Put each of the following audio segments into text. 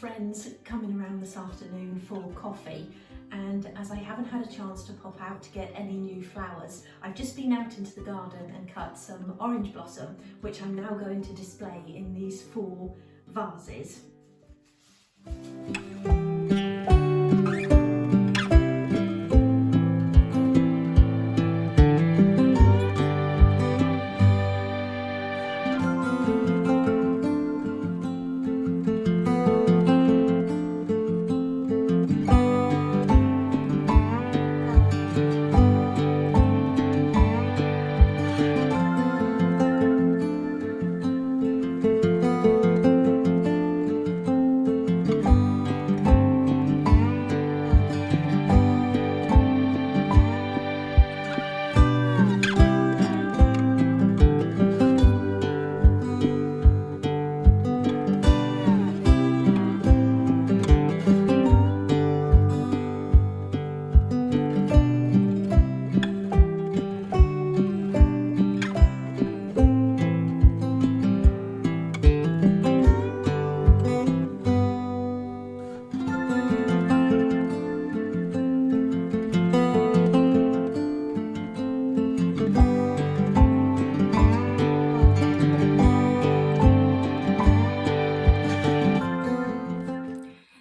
friends coming around this afternoon for coffee, and as I haven't had a chance to pop out to get any new flowers, I've just been out into the garden and cut some orange blossom, which I'm now going to display in these 4 vases.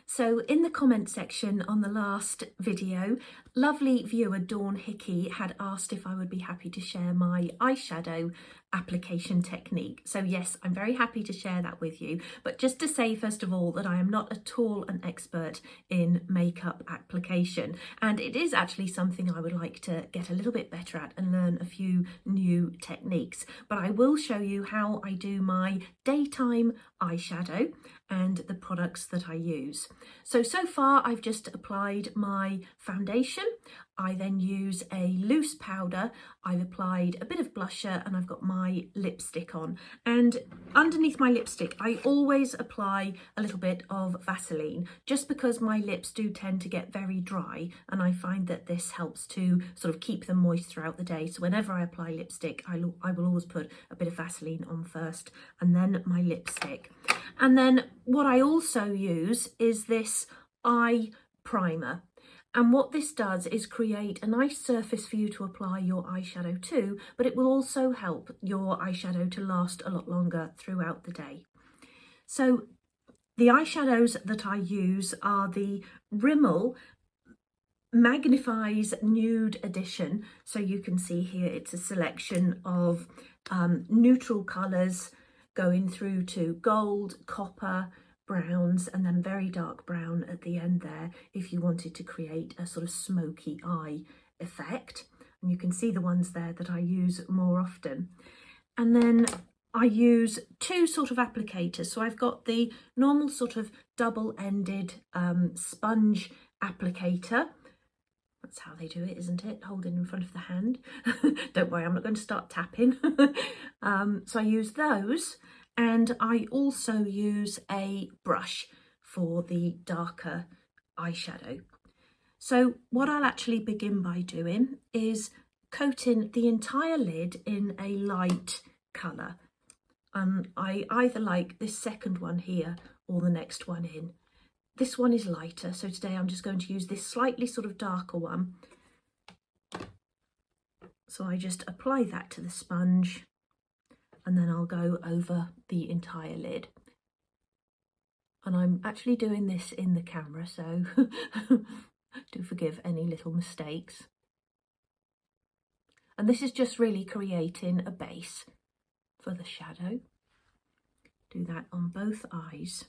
So in the comment section on the last video, lovely viewer Dawn Hickey had asked if I would be happy to share my eyeshadow application technique. So yes, I'm very happy to share that with you. But just to say first of all that I am not at all an expert in makeup application, and it is actually something I would like to get a little bit better at and learn a few new techniques. But I will show you how I do my daytime eyeshadow and the products that I use. So far I've just applied my foundation. I then use a loose powder, I've applied a bit of blusher, and I've got my lipstick on. And underneath my lipstick I always apply a little bit of Vaseline, just because my lips do tend to get very dry, and I find that this helps to sort of keep them moist throughout the day. So whenever I apply lipstick, I will always put a bit of Vaseline on first and then my lipstick. And then what I also use is this eye primer. And what this does is create a nice surface for you to apply your eyeshadow to, but it will also help your eyeshadow to last a lot longer throughout the day. So the eyeshadows that I use are the Rimmel Magnifies Nude Edition. So you can see here it's a selection of neutral colours going through to gold, copper, browns, and then very dark brown at the end there if you wanted to create a sort of smoky eye effect. And you can see the ones there that I use more often. And then I use 2 sort of applicators. So I've got the normal sort of double-ended sponge applicator. That's how they do it, isn't it? Hold it in front of the hand. Don't worry, I'm not going to start tapping. So I use those. And I also use a brush for the darker eyeshadow. So what I'll actually begin by doing is coating the entire lid in a light colour. I either like this second one here or the next one in. This one is lighter, so today I'm just going to use this slightly sort of darker one. So I just apply that to the sponge, and then I'll go over the entire lid. And I'm actually doing this in the camera, so do forgive any little mistakes. And this is just really creating a base for the shadow. Do that on both eyes.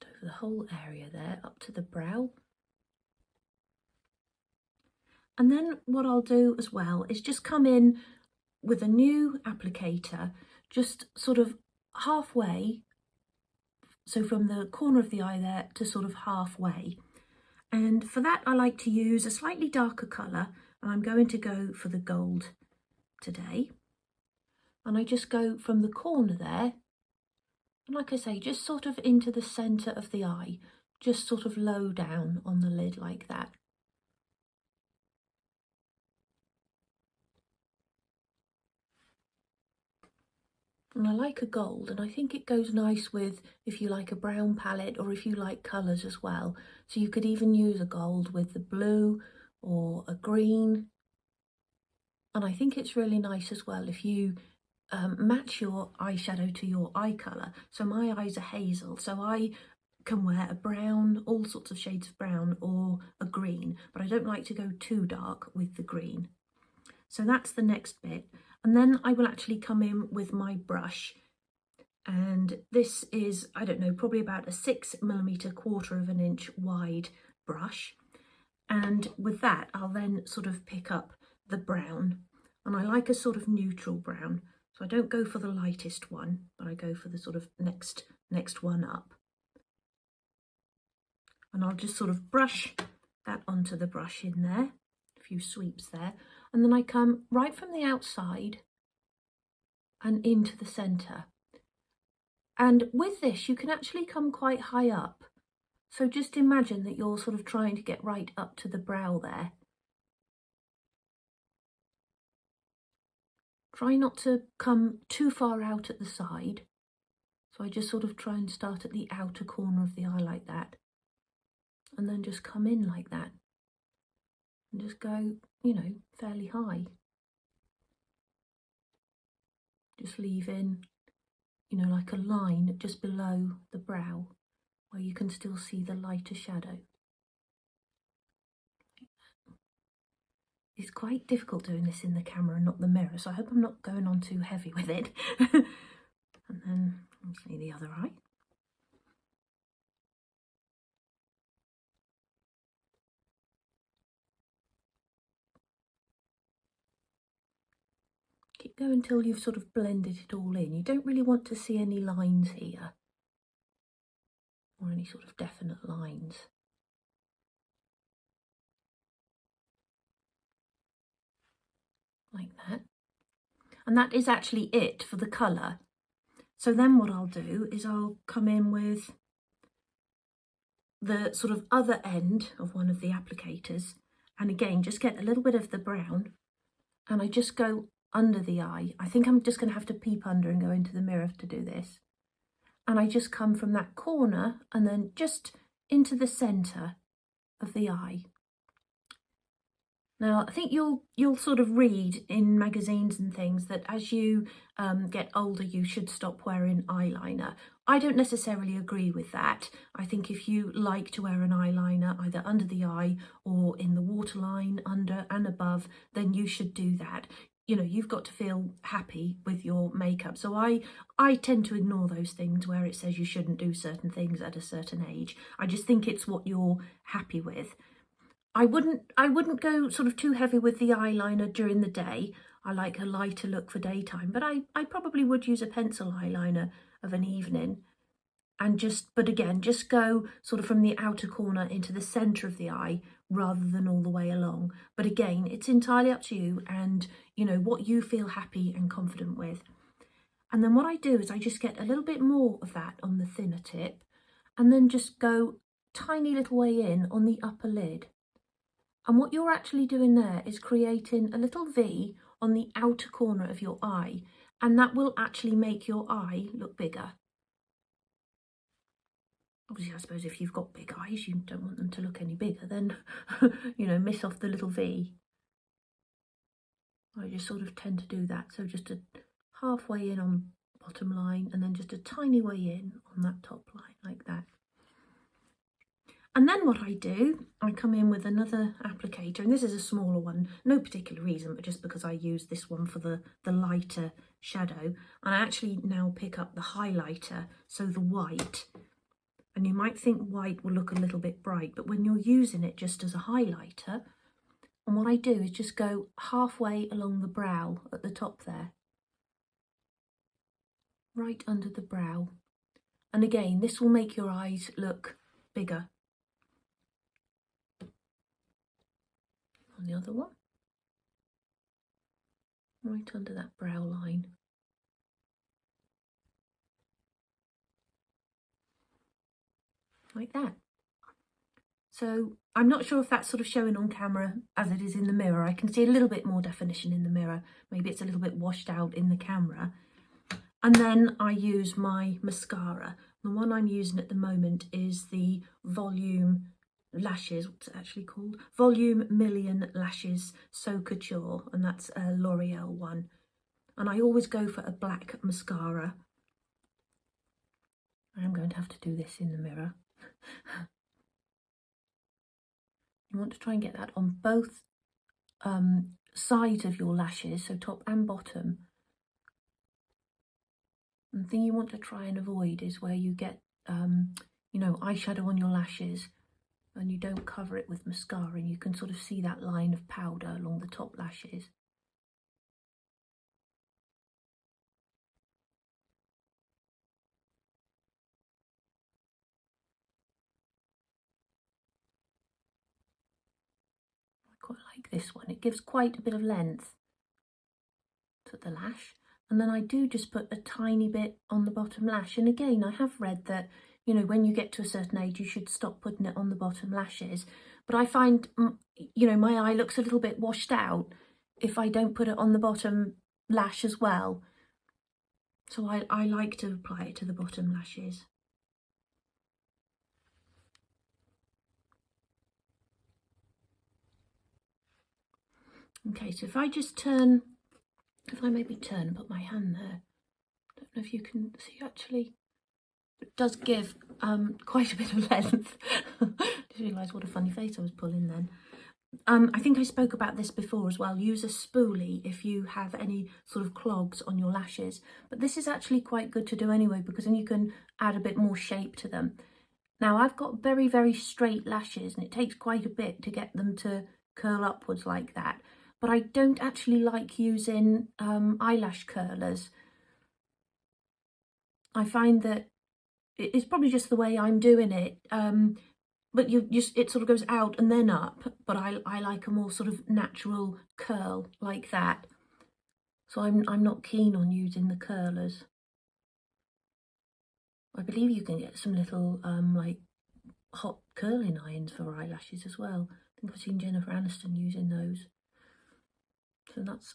Over the whole area there, up to the brow. And then what I'll do as well is just come in with a new applicator, just sort of halfway, so from the corner of the eye there to sort of halfway. And for that I like to use a slightly darker colour, and I'm going to go for the gold today. And I just go from the corner there, and like I say, just sort of into the centre of the eye, just sort of low down on the lid like that. And I like a gold, and I think it goes nice with if you like a brown palette or if you like colours as well. So you could even use a gold with the blue or a green. And I think it's really nice as well if you match your eyeshadow to your eye colour. So my eyes are hazel, so I can wear a brown, all sorts of shades of brown, or a green, but I don't like to go too dark with the green. So that's the next bit. And then I will actually come in with my brush. And this is, I don't know, probably about a 6mm, 1/4 of an inch wide brush. And with that, I'll then sort of pick up the brown. And I like a sort of neutral brown. So I don't go for the lightest one, but I go for the sort of next one up. And I'll just sort of brush that onto the brush in there, a few sweeps there. And then I come right from the outside and into the centre. And with this, you can actually come quite high up. So just imagine that you're sort of trying to get right up to the brow there. Try not to come too far out at the side. So I just sort of try and start at the outer corner of the eye like that. And then just come in like that. And just go, you know, fairly high. Just leave in, you know, like a line just below the brow where you can still see the lighter shadow. It's quite difficult doing this in the camera and not the mirror, so I hope I'm not going on too heavy with it. And then obviously the other eye. Keep going until you've sort of blended it all in. You don't really want to see any lines here, or any sort of definite lines. Like that. And that is actually it for the colour. So then what I'll do is I'll come in with the sort of other end of one of the applicators, and again just get a little bit of the brown, and I just go under the eye. I think I'm just going to have to peep under and go into the mirror to do this. And I just come from that corner and then just into the centre of the eye. Now, I think you'll sort of read in magazines and things that as you get older, you should stop wearing eyeliner. I don't necessarily agree with that. I think if you like to wear an eyeliner either under the eye or in the waterline, under and above, then you should do that. You know, you've got to feel happy with your makeup. So I tend to ignore those things where it says you shouldn't do certain things at a certain age. I just think it's what you're happy with. I wouldn't go sort of too heavy with the eyeliner during the day. I like a lighter look for daytime, but I probably would use a pencil eyeliner of an evening. And but again, just go sort of from the outer corner into the centre of the eye rather than all the way along. But again, it's entirely up to you and, you know, what you feel happy and confident with. And then what I do is I just get a little bit more of that on the thinner tip and then just go tiny little way in on the upper lid. And what you're actually doing there is creating a little V on the outer corner of your eye, and that will actually make your eye look bigger. Obviously, I suppose if you've got big eyes, you don't want them to look any bigger, then, you know, miss off the little V. I just sort of tend to do that. So just a halfway in on the bottom line and then just a tiny way in on that top line like that. And then what I do, I come in with another applicator, and this is a smaller one, no particular reason, but just because I use this one for the lighter shadow. And I actually now pick up the highlighter, so the white. And you might think white will look a little bit bright, but when you're using it just as a highlighter, and what I do is just go halfway along the brow at the top there. Right under the brow. And again, this will make your eyes look bigger. On the other one, right under that brow line. Like that. So I'm not sure if that's sort of showing on camera as it is in the mirror. I can see a little bit more definition in the mirror. Maybe it's a little bit washed out in the camera. And then I use my mascara. The one I'm using at the moment is the Volume Lashes, what's it actually called? Volume Million Lashes So Couture, and that's a L'Oreal one. And I always go for a black mascara. I'm going to have to do this in the mirror. You want to try and get that on both sides of your lashes, so top and bottom. And the thing you want to try and avoid is where you get, you know, eyeshadow on your lashes and you don't cover it with mascara, and you can sort of see that line of powder along the top lashes. I quite like this one. It gives quite a bit of length to the lash. And then I do just put a tiny bit on the bottom lash. And again, I have read that, you know, when you get to a certain age, you should stop putting it on the bottom lashes. But I find, you know, my eye looks a little bit washed out if I don't put it on the bottom lash as well. So I like to apply it to the bottom lashes. Okay, so if I just turn, if I maybe turn and put my hand there, I don't know if you can see actually, it does give quite a bit of length. Just realised what a funny face I was pulling then. I think I spoke about this before as well. Use a spoolie if you have any sort of clogs on your lashes. But this is actually quite good to do anyway, because then you can add a bit more shape to them. Now I've got very, very straight lashes and it takes quite a bit to get them to curl upwards like that. But I don't actually like using eyelash curlers. I find that it's probably just the way I'm doing it. But it sort of goes out and then up, but I like a more sort of natural curl like that. So I'm not keen on using the curlers. I believe you can get some little like hot curling irons for eyelashes as well. I think I've seen Jennifer Aniston using those. So that's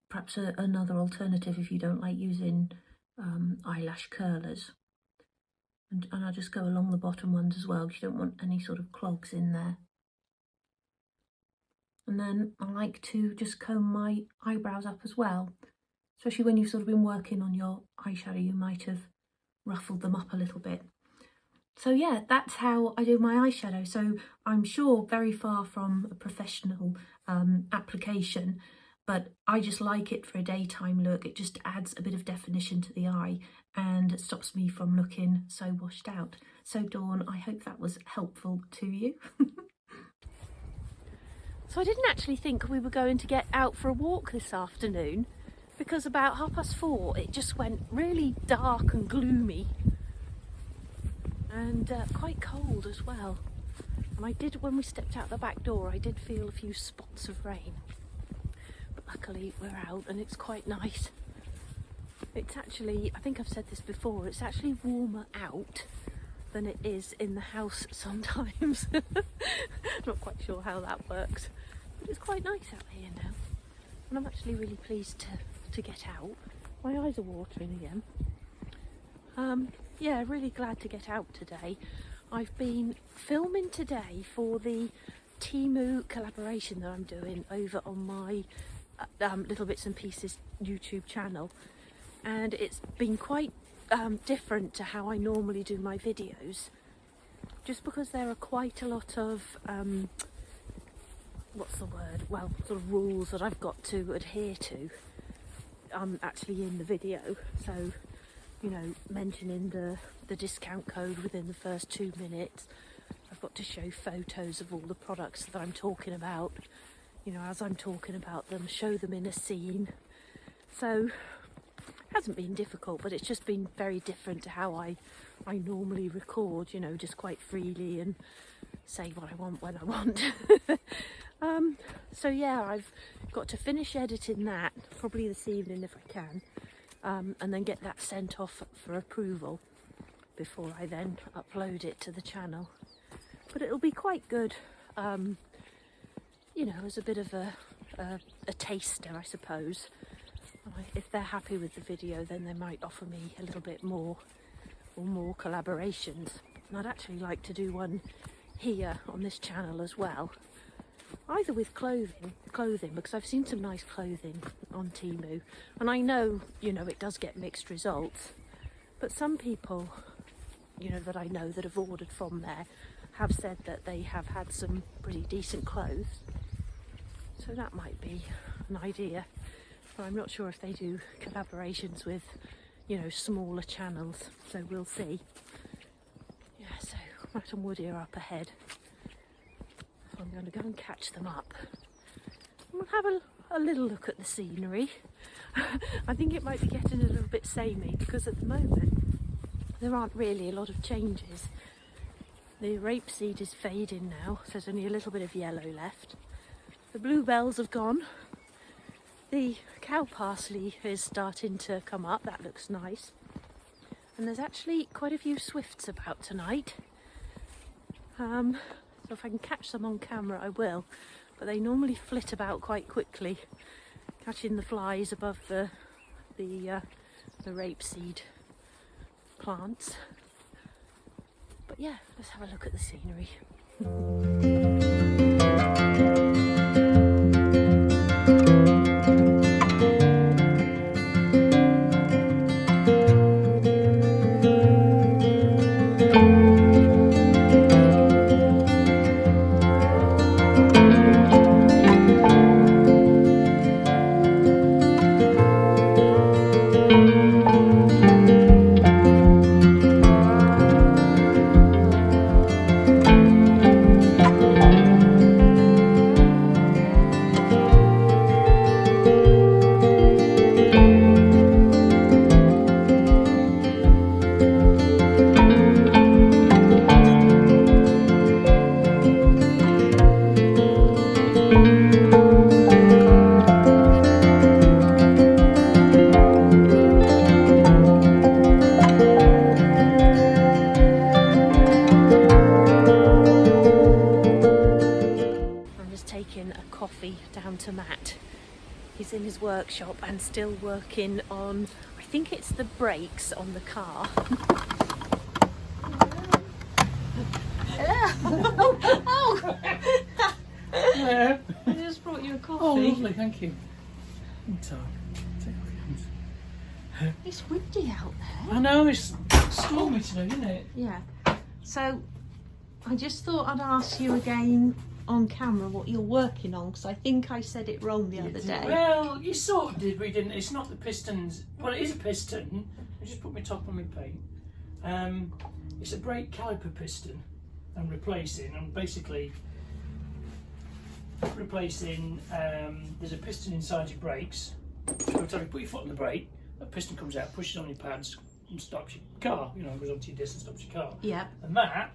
perhaps another alternative if you don't like using eyelash curlers. And I just go along the bottom ones as well, because you don't want any sort of clogs in there. And then I like to just comb my eyebrows up as well, especially when you've sort of been working on your eyeshadow, you might have ruffled them up a little bit. So yeah, that's how I do my eyeshadow. So I'm sure very far from a professional application, but I just like it for a daytime look. It just adds a bit of definition to the eye and stops me from looking so washed out. So Dawn, I hope that was helpful to you. So I didn't actually think we were going to get out for a walk this afternoon, because about 4:30 it just went really dark and gloomy and quite cold as well. And I did, when we stepped out the back door, I did feel a few spots of rain. But luckily we're out and it's quite nice. It's actually, I think I've said this before, it's actually warmer out than it is in the house sometimes. Not quite sure how that works, but it's quite nice out here now. And I'm actually really pleased to get out. My eyes are watering again. Yeah, really glad to get out today. I've been filming today for the Temu collaboration that I'm doing over on my Little Bits and Pieces YouTube channel. And it's been quite different to how I normally do my videos, just because there are quite a lot of what's the word, well, sort of rules that I've got to adhere to actually in the video. So, you know, mentioning the discount code within the first 2 minutes, I've got to show photos of all the products that I'm talking about, you know, as I'm talking about them, show them in a scene. So hasn't been difficult, but it's just been very different to how I normally record, you know, just quite freely and say what I want when I want. So yeah, I've got to finish editing that probably this evening if I can, and then get that sent off for approval before I then upload it to the channel. but it'll be quite good, you know, as a bit of a taster, I suppose. If they're happy with the video, then they might offer me a little bit more, or more collaborations. And I'd actually like to do one here on this channel as well, either with clothing, because I've seen some nice clothing on Temu, and I know, you know, it does get mixed results, but some people, you know, that I know that have ordered from there have said that they have had some pretty decent clothes. So that might be an idea, but I'm not sure if they do collaborations with, you know, smaller channels, so we'll see. Yeah, so Matt and Woody are up ahead, so I'm going to go and catch them up. And we'll have a little look at the scenery. I think it might be getting a little bit samey because at the moment there aren't really a lot of changes. The rapeseed is fading now, so there's only a little bit of yellow left. The bluebells have gone. The cow parsley is starting to come up, that looks nice. And there's actually quite a few swifts about tonight. So if I can catch them on camera, I will. But they normally flit about quite quickly, catching the flies above the rapeseed plants. But yeah, let's have a look at the scenery. Down to Matt. He's in his workshop and still working on, I think it's the brakes on the car. Hello. Oh. Hello. I just brought you a coffee. Oh, lovely, thank you. Take off your hands. It's windy out there. I know, it's stormy today, isn't it? Yeah. So I just thought I'd ask you again on camera what you're working on, because I think I said it wrong the other day. Well, you sort of did, we didn't. It's not the pistons. Well, it is a piston. I just put my top on my paint. It's a brake caliper piston I'm replacing. I'm basically replacing, there's a piston inside your brakes. So every time you put your foot on the brake, a piston comes out, pushes on your pads and stops your car, you know, goes onto your disc and stops your car. Yeah. And that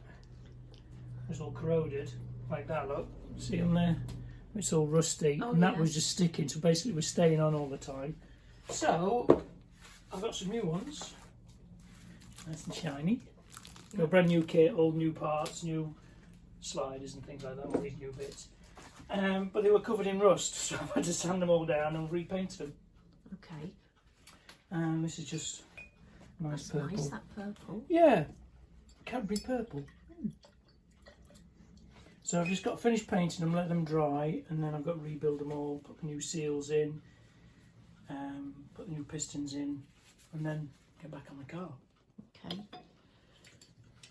was all corroded, like that, look. See on there? It's all rusty, and that was just sticking, so basically it was staying on all the time. So, I've got some new ones. Nice and shiny. Got a brand new kit, all new parts, new sliders and things like that, all these new bits. But they were covered in rust, so I had to sand them all down and repaint them. Okay. And this is just nice purple. Nice, that purple. Yeah, Cadbury purple. So I've just got to finish painting them, let them dry, and then I've got to rebuild them all, put the new seals in, put the new pistons in, and then get back on the car. Okay.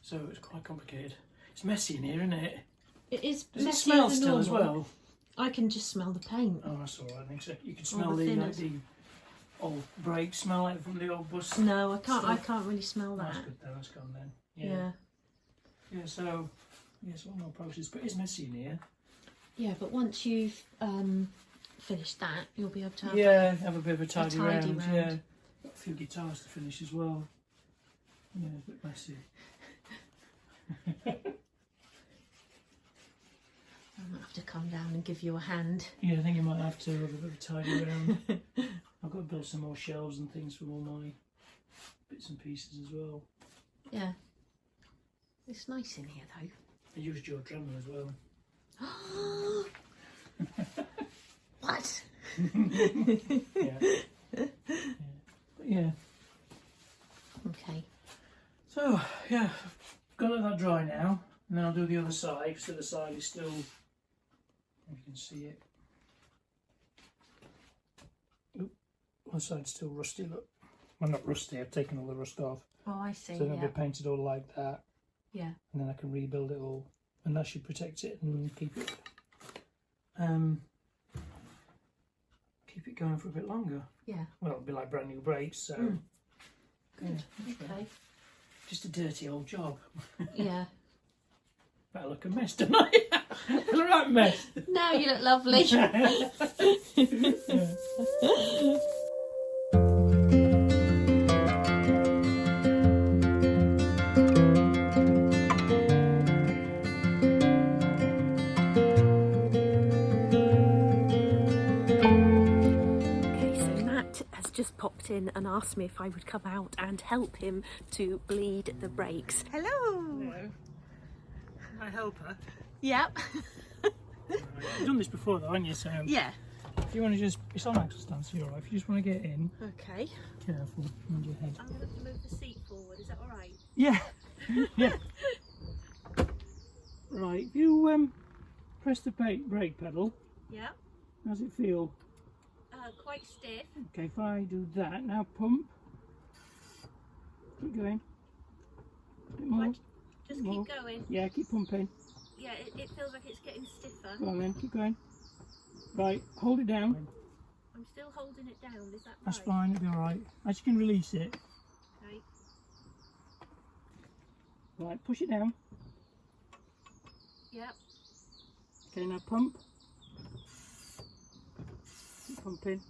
So it's quite complicated. It's messy in here, isn't it? It is. Does it smell still as well? I can just smell the paint. Oh, that's all right. I think so. You can smell the old brake smell like from the old bus. No, I can't. stuff. I can't really smell that. That's good though. That's gone then. Yeah. Yeah. So. Yes, one more process, but it's messy in here. Yeah, but once you've finished that, you'll be able to have a bit of a tidy round. Yeah, got a few guitars to finish as well. Yeah, a bit messy. I might have to come down and give you a hand. Yeah, I think you might have to have a bit of a tidy round. I've got to build some more shelves and things from all my bits and pieces as well. Yeah. It's nice in here though. I used your Dremel as well. What? Yeah. But yeah. Okay. So yeah, got to let that dry now. And then I'll do the other side. So the side is still, you can see it. Oop, one side's still rusty. Look, well, not rusty. I've taken all the rust off. Oh, I see. So it'll be painted all like that. Yeah. And then I can rebuild it all, and that should protect it and keep it going for a bit longer. Yeah. Well, it'll be like brand new brakes. So Good. Yeah, Okay. just a dirty old job. Yeah. Better look a mess, don't I? Feel a right mess. Now you look lovely. Yeah. Just popped in and asked me if I would come out and help him to bleed the brakes. Hello. Hello. My helper. Yep. You've done this before though, haven't you? So Yeah. if you want to just, it's on axle stand, so you're alright. If you just want to get in, Okay. careful, mind your head. I'm going to move the seat forward, is that alright? Yeah. Yeah. Right, if you press the brake pedal, Yeah. how does it feel? Quite stiff. Okay, if I do that, now pump. Keep going. A bit more. Just more. keep going. Yeah, keep pumping. Yeah, it feels like it's getting stiffer. Go on then, keep going. Right, hold it down. I'm still holding it down, is that right? That's fine, it'll be alright. As you can release it. Okay. Right, push it down. Yep. Okay, now pump. Keep pumping.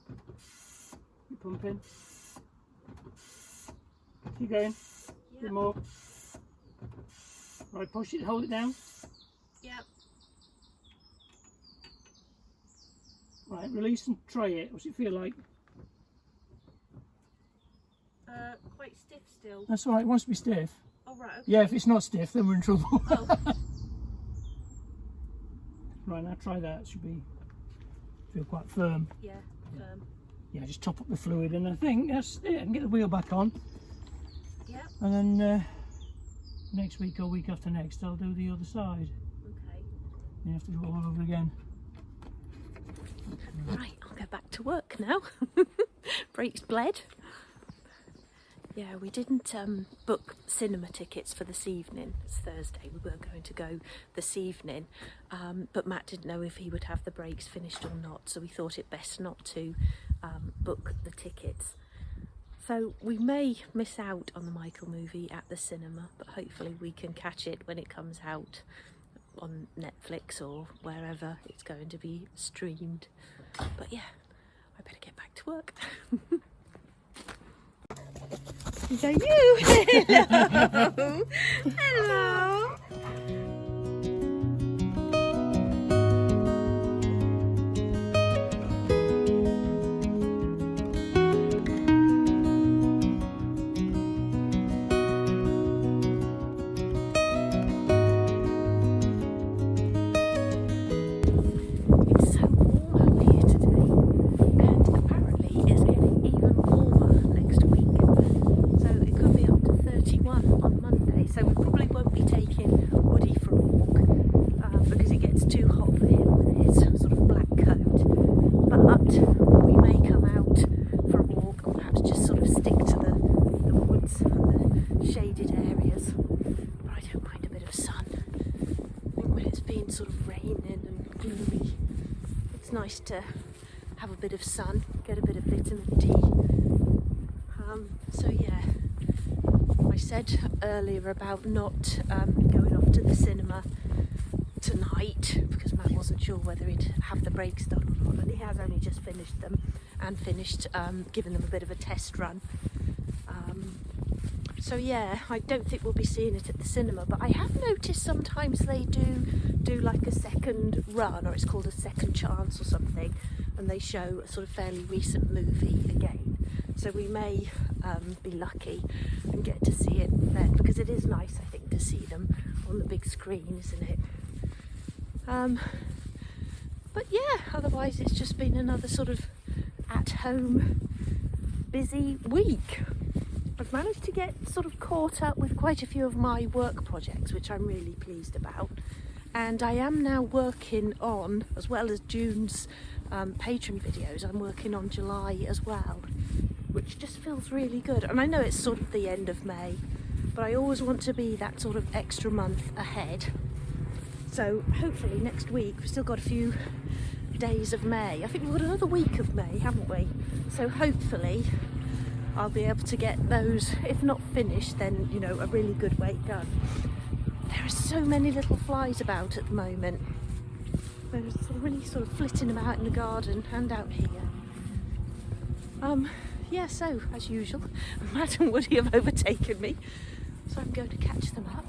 Keep pumping. Keep going. A bit more. Right, push it, hold it down. Yep. Right, release and try it. What's it feel like? Quite stiff still. That's alright, it wants to be stiff. Oh, right, okay. Yeah, if it's not stiff, then we're in trouble. Oh. Right, now try that. It should feel quite firm. Yeah, firm. Yeah, just top up the fluid, and I think that's it. I can get the wheel back on. Yep. And then next week or week after next, I'll do the other side. Okay. You have to do it all over again. Right, I'll go back to work now. Brakes bled. Yeah, we didn't book cinema tickets for this evening. It's Thursday. We were going to go this evening, but Matt didn't know if he would have the brakes finished or not, so we thought it best not to book the tickets. So we may miss out on the Michael movie at the cinema, but hopefully we can catch it when it comes out on Netflix or wherever it's going to be streamed. But yeah, I better get back to work. Is that you? Hello. Hello. It's so warm out here today, and apparently it's getting even warmer next week. So it could be up to 31 on Monday. So we probably won't be taking Woody for a walk because it gets too hot for him with his sort of black coat. But we may come out for a walk, or perhaps just sort of stick to the woods and the shaded areas. But I don't mind a bit of sun. I think when it's been sort of raining and gloomy, it's nice to have a bit of sun, get a bit of vitamin D. So yeah, I said earlier about not going off to the cinema tonight because Matt wasn't sure whether he'd have the brakes done or not, and he has only just finished them and finished giving them a bit of a test run. So yeah, I don't think we'll be seeing it at the cinema, but I have noticed sometimes they do like a second run, or it's called a second chance or something, and they show a sort of fairly recent movie again. So we may be lucky and get to see it then, because it is nice, I think, to see them on the big screen, isn't it? But yeah, otherwise it's just been another sort of at-home busy week. I've managed to get sort of caught up with quite a few of my work projects, which I'm really pleased about. And I am now working on, as well as June's patron videos, I'm working on July as well, which just feels really good. And I know it's sort of the end of May, but I always want to be that sort of extra month ahead. So hopefully next week, we've still got a few days of May. I think we've got another week of May, haven't we? So hopefully I'll be able to get those, if not finished, then, you know, a really good way done. There are so many little flies about at the moment. They're really sort of flitting about in the garden and out here. Yeah, so as usual, Matt and Woody have overtaken me, so I'm going to catch them up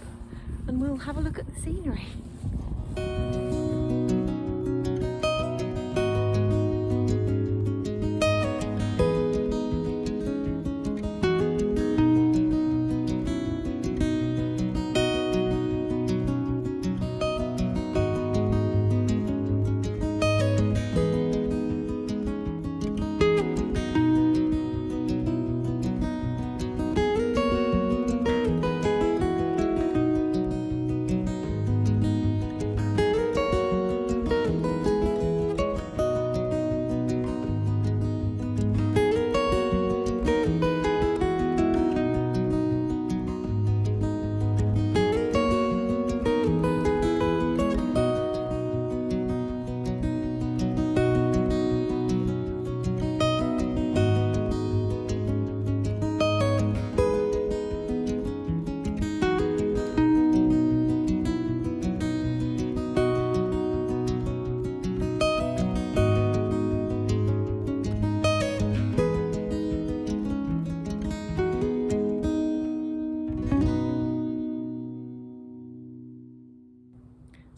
and we'll have a look at the scenery.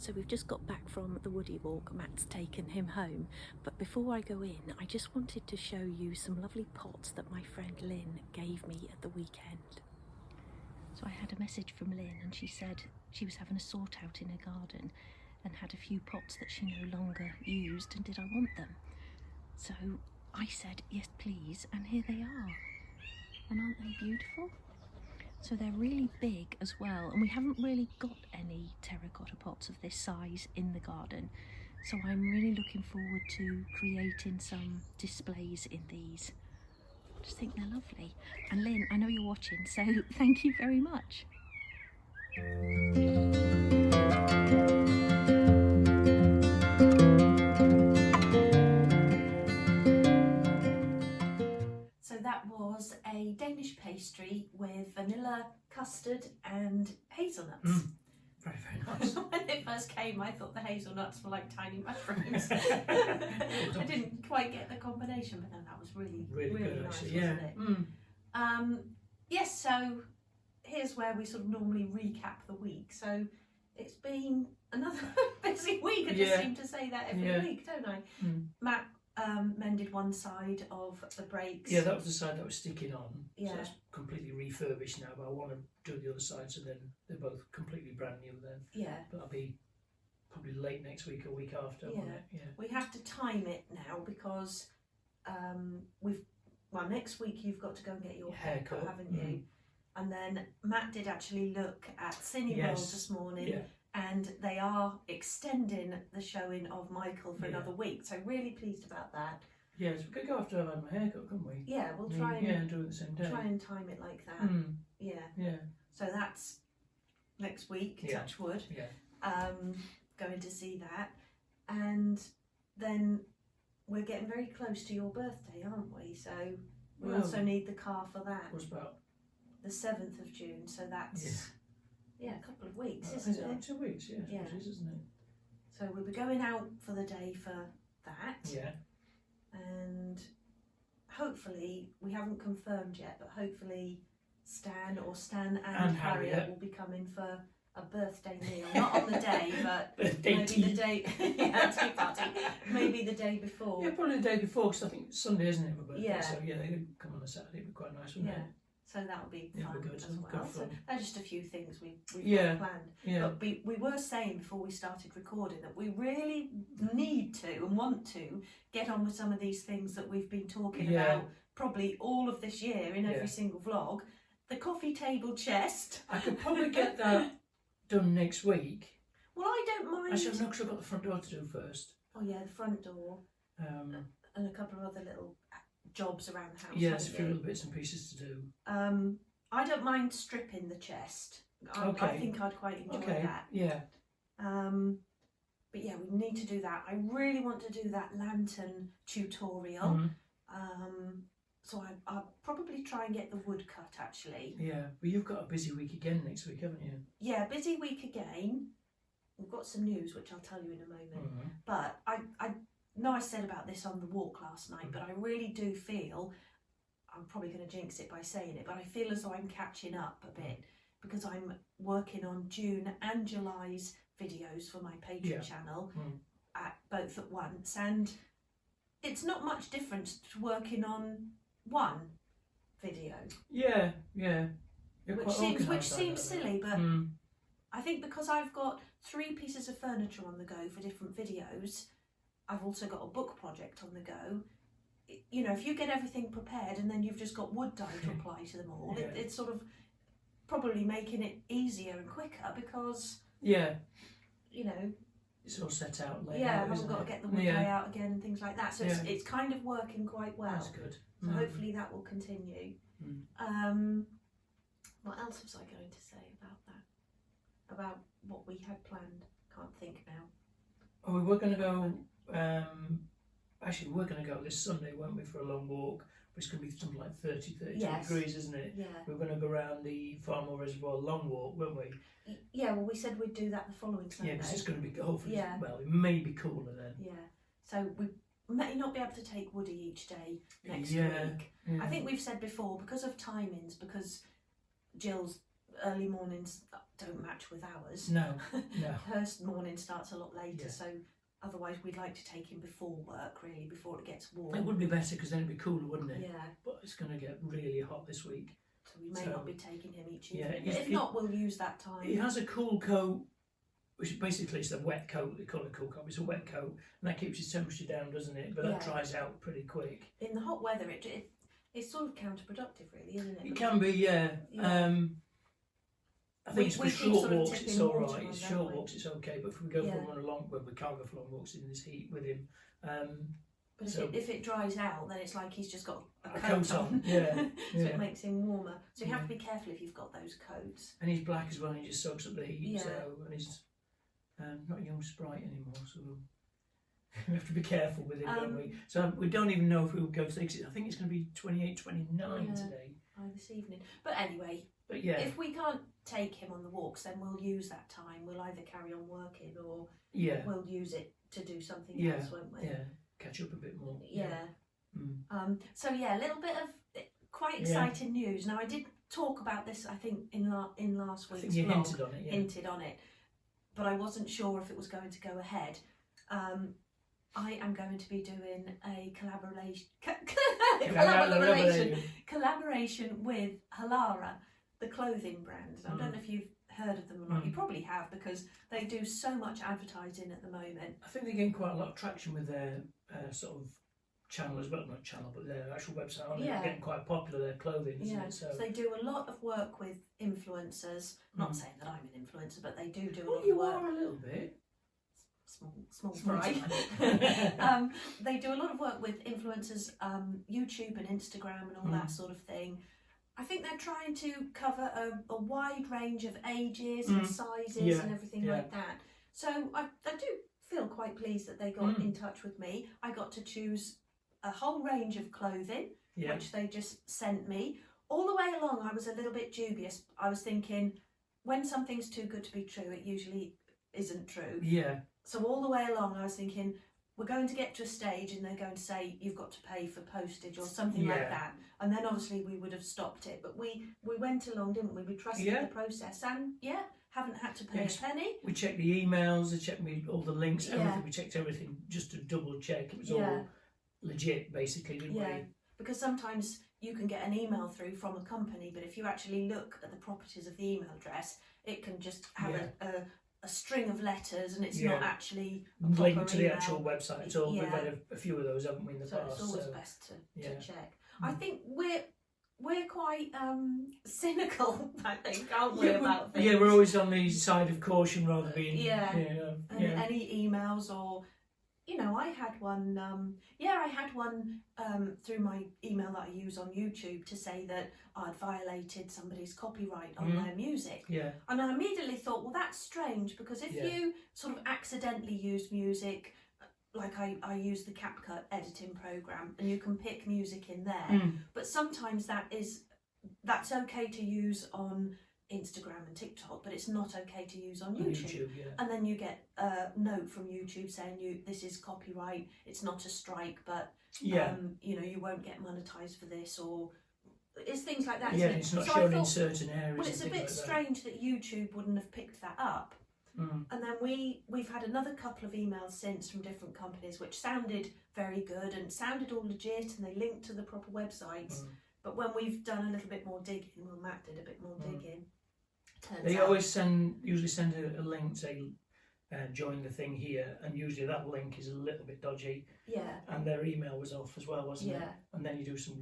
So we've just got back from the Woody walk, Matt's taken him home, but before I go in, I just wanted to show you some lovely pots that my friend Lynn gave me at the weekend. So I had a message from Lynn and she said she was having a sort out in her garden and had a few pots that she no longer used and did I want them. So I said yes please, and here they are. And aren't they beautiful? So they're really big as well, and we haven't really got any terracotta pots of this size in the garden, so I'm really looking forward to creating some displays in these. I just think they're lovely. And Lynn, I know you're watching, so thank you very much. So that was a Danish pastry with vanilla, custard and hazelnuts. Very, very nice. When it first came, I thought the hazelnuts were like tiny mushrooms. I didn't quite get the combination, but then that was really good, nice, actually, yeah. wasn't it? Yes, so here's where we sort of normally recap the week. So it's been another busy week. I just seem to say that every week, don't I? Matt mended one side of the brakes. Yeah, that was the side that was sticking on. Yeah. So that's completely refurbished now, but I want to do the other side so then they're both completely brand new then. Yeah. But I'll be probably late next week or week after, won't it? Yeah. We have to time it now because next week you've got to go and get your haircut, haven't you? And then Matt did actually look at Cineworld this morning. Yeah. And they are extending the showing of Michael for another week, so really pleased about that. Yeah, so we could go after I've had my haircut, couldn't we? Yeah, we'll try and do it the same day. Try and time it like that. Yeah. So that's next week. Touch wood. Yeah. Going to see that, and then we're getting very close to your birthday, aren't we? So we also need the car for that. What's about the 7th of June? So that's. Yeah, a couple of weeks, Is isn't it? it? 2 weeks, yeah, it is, isn't it? So we'll be going out for the day for that. Yeah. And hopefully, we haven't confirmed yet, but hopefully Stan and Harriet will be coming for a birthday meal. Not on the day, but maybe the day, tea party, maybe the day before. Yeah, probably the day before, because I think it's Sunday, isn't it, for birthday? Yeah. So yeah, they could come on a Saturday, it'd be quite nice, wouldn't it? So that'll be It'll fun be good. as Good well. So fun. there's just a few things we've Yeah. got planned. Yeah. But we were saying before we started recording that we really need to and want to get on with some of these things that we've been talking about probably all of this year in every single vlog. The coffee table chest. I could probably get that done next week. Well, I don't mind. Actually, no, because I've got the front door to do first. Oh yeah, the front door. And a couple of other little jobs around the house. Yeah, there's a few little bits and pieces to do. I don't mind stripping the chest. I think I'd quite enjoy that. Yeah. But yeah, we need to do that. I really want to do that lantern tutorial. So I'll probably try and get the wood cut actually. Yeah, but you've got a busy week again next week, haven't you? Yeah, busy week again. We've got some news which I'll tell you in a moment. But I know I said about this on the walk last night, but I really do feel, I'm probably going to jinx it by saying it, but I feel as though I'm catching up a bit because I'm working on June and July's videos for my Patreon channel both at once, and it's not much difference to working on one video. Yeah. Which seems silly, but I think because I've got 3 pieces of furniture on the go for different videos, I've also got a book project on the go. You know, if you get everything prepared and then you've just got wood dye to apply to them all, it's sort of probably making it easier and quicker because, you know, it's all set out later. Yeah, I haven't got to get the wood dye out again and things like that. So it's kind of working quite well. That's good. So hopefully that will continue. What else was I going to say about that? About what we had planned? Can't think now. Oh, we were going to go. Actually, we were going to go this Sunday, weren't we, for a long walk? It's going to be something like 32 degrees, isn't it? Yeah. We were going to go around the Farmore Reservoir long walk, weren't we? Yeah, well, we said we'd do that the following Sunday. Yeah, because it's going to be, hopefully, well, it may be cooler then. Yeah. So we may not be able to take Woody each day next week. I think we've said before, because of timings, because Jill's early mornings don't match with ours. No. Her morning starts a lot later, so otherwise we'd like to take him before work, really, before it gets warm. It would be better because then it'd be cooler, wouldn't it? Yeah. But it's going to get really hot this week. So we may not be taking him each evening. Yeah, if not, we'll use that time. He has a cool coat, which basically is a wet coat. They call it a cool coat. It's a wet coat, and that keeps his temperature down, doesn't it? But that dries out pretty quick. In the hot weather, it's sort of counterproductive, really, isn't it? It can be, yeah. I think for short walks it's all right. It's short walks, it's okay. But if we go for one long, well, we can't go for long walks in this heat with him. But if it dries out, then it's like he's just got a coat on. Yeah. So it makes him warmer. So you have to be careful if you've got those coats. And he's black as well. And he just soaks up the heat. Yeah. So, and he's not a young sprite anymore. So we have to be careful with him, don't we? So we don't even know if we'll go to exit. I think it's going to be 28, 29 today. This evening. But anyway. But yeah. If we can't take him on the walks, then we'll use that time. We'll either carry on working or we'll use it to do something else, won't we? Yeah, catch up a bit more. So a little bit of quite exciting news. Now I did talk about this, I think, in last week's vlog. Hinted on it. Hinted on it, but I wasn't sure if it was going to go ahead. I am going to be doing a collaboration with Halara, the clothing brand. I don't know if you've heard of them or not. You probably have, because they do so much advertising at the moment. I think they're getting quite a lot of traction with their sort of channel as well, not channel, but their actual website. They're getting quite popular, their clothing, isn't it? So they do a lot of work with influencers. Not saying that I'm an influencer, but they do a lot of work. You are a little bit. Small fry. They do a lot of work with influencers, YouTube and Instagram and all that sort of thing. I think they're trying to cover a wide range of ages and sizes and everything like that. So I do feel quite pleased that they got in touch with me. I got to choose a whole range of clothing, which they just sent me. All the way along, I was a little bit dubious. I was thinking, when something's too good to be true, it usually isn't true. Yeah. So all the way along, I was thinking, we're going to get to a stage and they're going to say you've got to pay for postage or something like that, and then obviously we would have stopped it. But we went along, didn't we? We trusted the process, and haven't had to pay a penny. We checked the emails, we checked all the links, everything. We checked everything just to double check it was all legit, basically, didn't we? Because sometimes you can get an email through from a company, but if you actually look at the properties of the email address, it can just have a string of letters, and it's not actually a proper linked to the email. actual website at all. We've had a few of those, haven't we, in the past? It's always best to check. Mm. I think we're quite cynical, I think, aren't we, about things? Yeah, we're always on the side of caution rather than being... Any emails or... You know, I had one through my email that I use on YouTube to say that I'd violated somebody's copyright on their music. Yeah. And I immediately thought, well, that's strange, because if you sort of accidentally use music, like I use the CapCut editing program, and you can pick music in there, but sometimes that's okay to use on Instagram and TikTok, but it's not okay to use on YouTube. And then you get a note from YouTube saying this is copyright, it's not a strike, but you know, you won't get monetized for this, or it's things like that. Yeah, it's not shown in certain areas. Well, it's a bit strange that YouTube wouldn't have picked that up. And then we've had another couple of emails since from different companies which sounded very good and sounded all legit, and they linked to the proper websites. But when we've done a little bit more digging, well, Matt did a bit more digging. They usually send a link, say, join the thing here, and usually that link is a little bit dodgy. Yeah. And their email was off as well, wasn't it? And then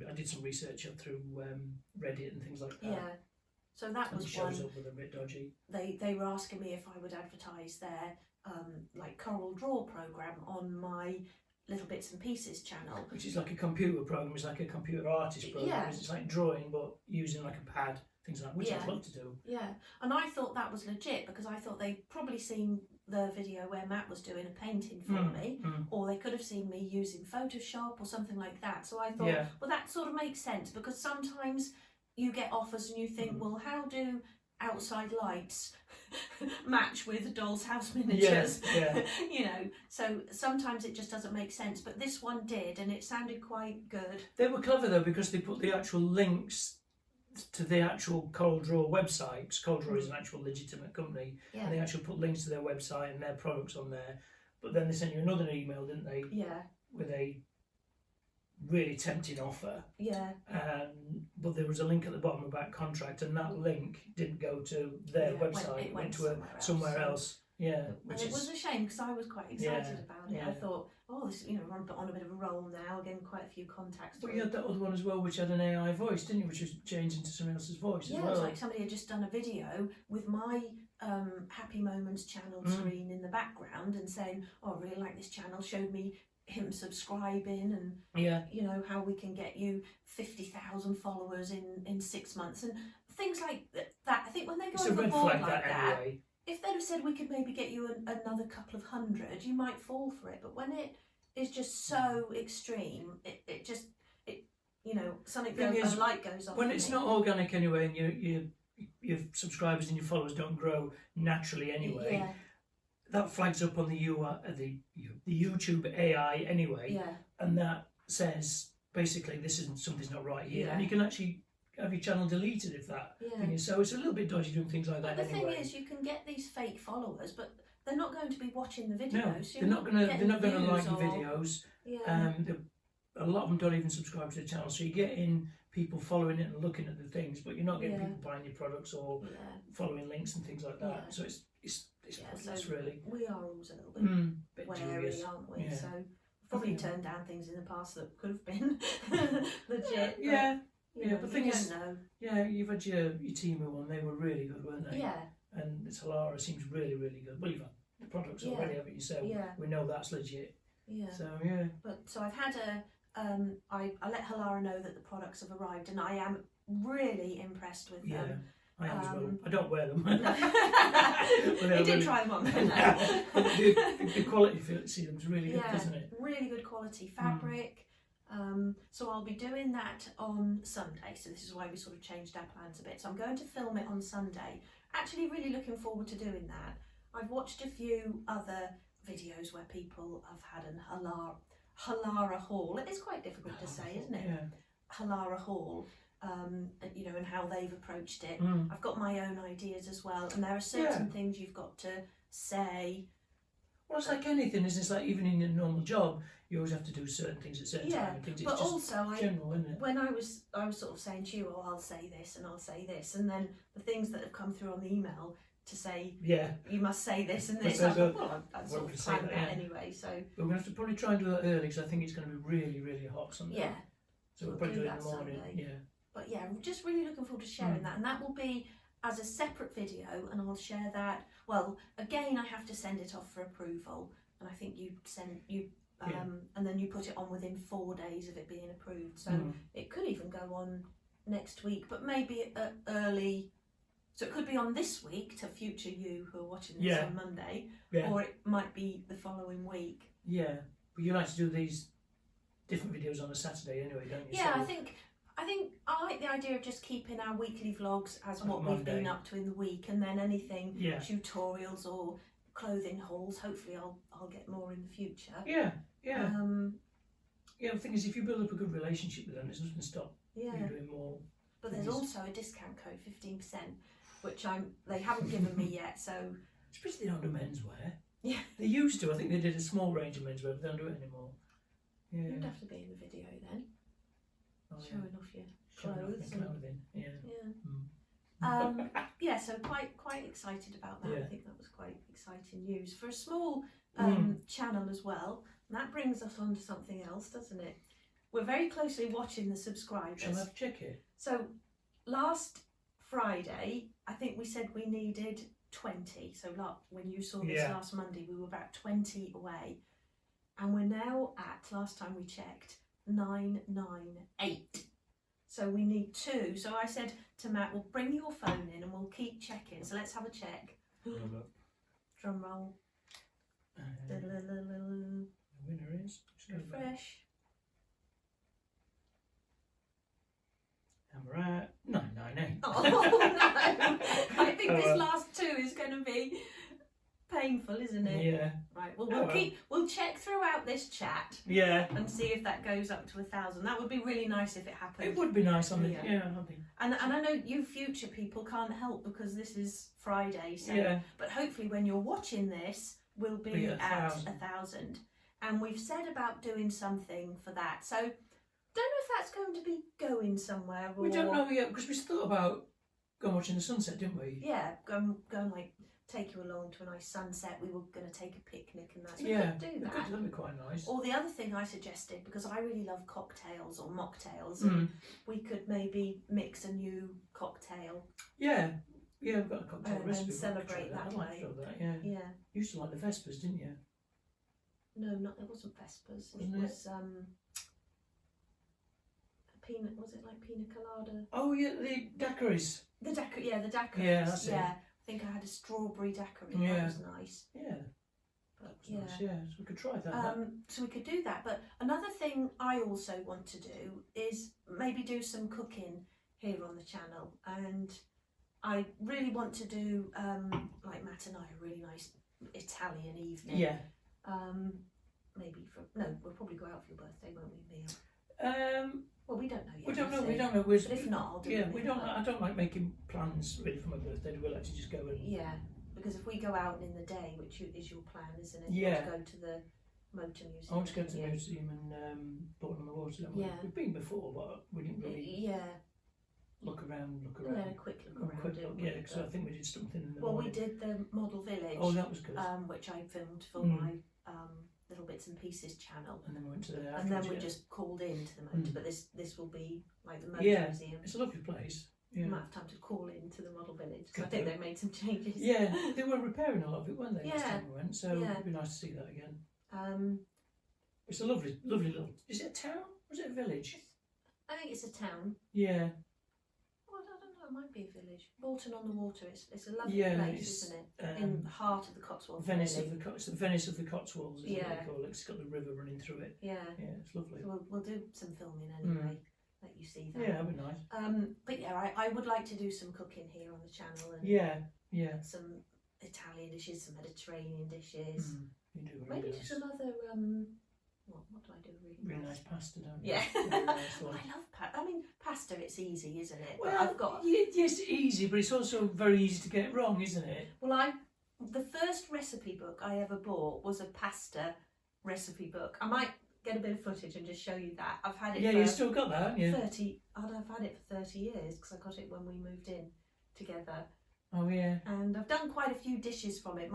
I did some research up through Reddit and things like that. Yeah. So that was one. Shows up with a bit dodgy. They were asking me if I would advertise their like Coral Draw program on my Little Bits and Pieces channel, which is like a computer program. It's like a computer artist program. Yeah. It's like drawing, but using like a pad. Things like that, which I'd love to do. Yeah, and I thought that was legit, because I thought they'd probably seen the video where Matt was doing a painting for me, or they could have seen me using Photoshop or something like that. So I thought, well, that sort of makes sense, because sometimes you get offers and you think, well, how do outside lights match with Doll's House miniatures? You know, so sometimes it just doesn't make sense, but this one did, and it sounded quite good. They were clever though, because they put the actual links to the actual Coral Draw website, because Coral Draw is an actual legitimate company, and they actually put links to their website and their products on there. But then they sent you another email, didn't they? Yeah. With a really tempting offer. Yeah. But there was a link at the bottom about contract, and that link didn't go to their website. It went to somewhere else. Yeah, and it was a shame, because I was quite excited about it. I thought, oh, this, you know, we're on a bit of a roll now, getting quite a few contacts. But you had that other one as well, which had an AI voice, didn't you? Which was changed into someone else's voice as well. Yeah, it was like somebody had just done a video with my Happy Moments channel screen in the background, and saying, oh, I really like this channel, showed me him subscribing, and you know, how we can get you 50,000 followers in 6 months, and things like that. I think when they go overboard like that, anyway. If they'd have said we could maybe get you another couple of hundred, you might fall for it. But when it is just so extreme, it you know, something goes, a light goes off. When it's not organic anyway, and your subscribers and your followers don't grow naturally anyway, that flags up on the YouTube AI anyway, and that says basically something's not right here, and you can actually have your channel deleted if that thing is. So it's a little bit dodgy doing things like that. But the thing is, you can get these fake followers, but they're not going to be watching the videos. No, they're not going to like your videos. Yeah. A lot of them don't even subscribe to the channel, so you're getting people following it and looking at the things, but you're not getting people buying your products or following links and things like that. So it's pointless, really. We are always a little bit wary, aren't we? So we've probably turned down things in the past that could have been legit. But the thing is, you've had your Timu one, they were really good, weren't they? Yeah. And Celica seems really, really good. Well, you've had the products already, haven't you? So we know that's legit. Yeah. So, So I've had I let Celica know that the products have arrived, and I am really impressed with them. I am as well. I don't wear them. You did try them on. But the quality seems really good, doesn't it? Really good quality fabric. So I'll be doing that on Sunday, so this is why we sort of changed our plans a bit. So I'm going to film it on Sunday. Actually really looking forward to doing that. I've watched a few other videos where people have had an Celica haul. It is quite difficult to say, isn't it? Celica haul, you know, and how they've approached it. I've got my own ideas as well, and there are certain things you've got to say Well, it's like anything, isn't it? It's like even in a normal job, you always have to do certain things at certain time. Things. It's but just also general, isn't it? when I was sort of saying to you, oh, I'll say this and I'll say this, and then the things that have come through on the email to say, you must say this and this. I'd sort of planned that anyway. So we're going to have to probably try and do that early because I think it's going to be really, really hot Sunday. Yeah. So we'll probably do it in the morning. Sunday. Yeah. But yeah, I'm just really looking forward to sharing that, and that will be as a separate video, and I'll share that. Well, again, I have to send it off for approval, and I think and then you put it on within 4 days of it being approved. So it could even go on next week, but maybe early. So it could be on this week to future you who are watching this on Monday, or it might be the following week. Yeah, but you like to do these different videos on a Saturday anyway, don't you? Yeah, so I think I like the idea of just keeping our weekly vlogs as what we've been up to in the week, and then anything tutorials or clothing hauls. Hopefully, I'll get more in the future. Yeah. The thing is, if you build up a good relationship with them, it doesn't stop you doing more. But there's also a discount code, 15%, which they haven't given me yet. So it's pretty they don't do menswear. Yeah, they used to. I think they did a small range of menswear, but they don't do it anymore. Yeah. You'd have to be in the video then. Showing off your clothing. So quite excited about that. I think that was quite exciting news for a small channel as well. And that brings us on to something else, doesn't it? We're very closely watching the subscribers. Shall I have to check it? So last Friday, I think we said we needed 20. So when you saw this last Monday, we were about 20 away. And we're now at, last time we checked, 998. So we need 2. So I said to Matt, we'll bring your phone in and we'll keep checking. So let's have a check. Drum roll. The winner is refresh. And we're at 998. Oh no! I think this last 2 is going to be painful, isn't it? Yeah. Right. Well, we'll check throughout this chat. And see if that goes up to 1,000. That would be really nice if it happened. It would be nice on the And I know you future people can't help because this is Friday. So but hopefully when you're watching this, we'll be at 1,000. And we've said about doing something for that. So don't know if that's going to be going somewhere. Or... We don't know yet because we thought about going watching the sunset, didn't we? Yeah, go and like take you along to a nice sunset. We were going to take a picnic and that. So we could do that. That'd be quite nice. Or the other thing I suggested, because I really love cocktails or mocktails, and we could maybe mix a new cocktail. Yeah, we've got a cocktail recipe. And celebrate that way. I'd like that, You used to like the Vespers, didn't you? No, it wasn't Vespers. It was was it like pina colada? Oh yeah, the daiquiris. The daiquiris. Yeah, that's it. I think I had a strawberry daiquiri. That was nice. Yeah. But nice, so we could try that. So we could do that. But another thing I also want to do is maybe do some cooking here on the channel, and I really want to do like Matt and I a really nice Italian evening. Maybe we'll probably go out for your birthday, won't we, Mia? Well, we don't know yet. We don't know. But if not, I'll do it. I don't like making plans really for my birthday. We like to just go and. Yeah, because if we go out in the day, which is your plan, isn't it? Yeah. To go to the motor museum. I want to go to the museum and Bourne on the Water. We've been before, but we didn't really. Look around. Yeah, a quick look around. Because I think we did something in the morning. We did the model village. Oh, that was good. Which I filmed for my little bits and pieces channel. And then we went to the. And then we just called in to the motor. But this will be like the motor museum. It's a lovely place. You might have time to call in to the model village. I think they made some changes. Yeah, they were repairing a lot of it, weren't they? Last time we went, so it'd be nice to see that again. It's a lovely little. Is it a town? Or is it a village? I think it's a town. Yeah. Well, I don't know. It might be a village. Bolton on the Water. It's a lovely place, isn't it? In the heart of the Cotswolds. It's the Venice of the Cotswolds, isn't it? They call it. It's got the river running through it. Yeah, it's lovely. So we'll do some filming anyway. Let you see that. Yeah, that'd be nice. But I would like to do some cooking here on the channel and some Italian dishes, some Mediterranean dishes. You do maybe nice. some other what do I do really nice pasta, don't you? Yeah. Really nice one. I love pasta. I mean, pasta, it's easy, isn't it? Well, but I've got yes, it's easy, but it's also very easy to get wrong, isn't it? Well, the first recipe book I ever bought was a pasta recipe book. I might get a bit of footage and just show you that. I've had it Yeah, for you still got that, yeah. 30, I've had it for 30 years because I got it when we moved in together. Oh, yeah. And I've done quite a few dishes from it.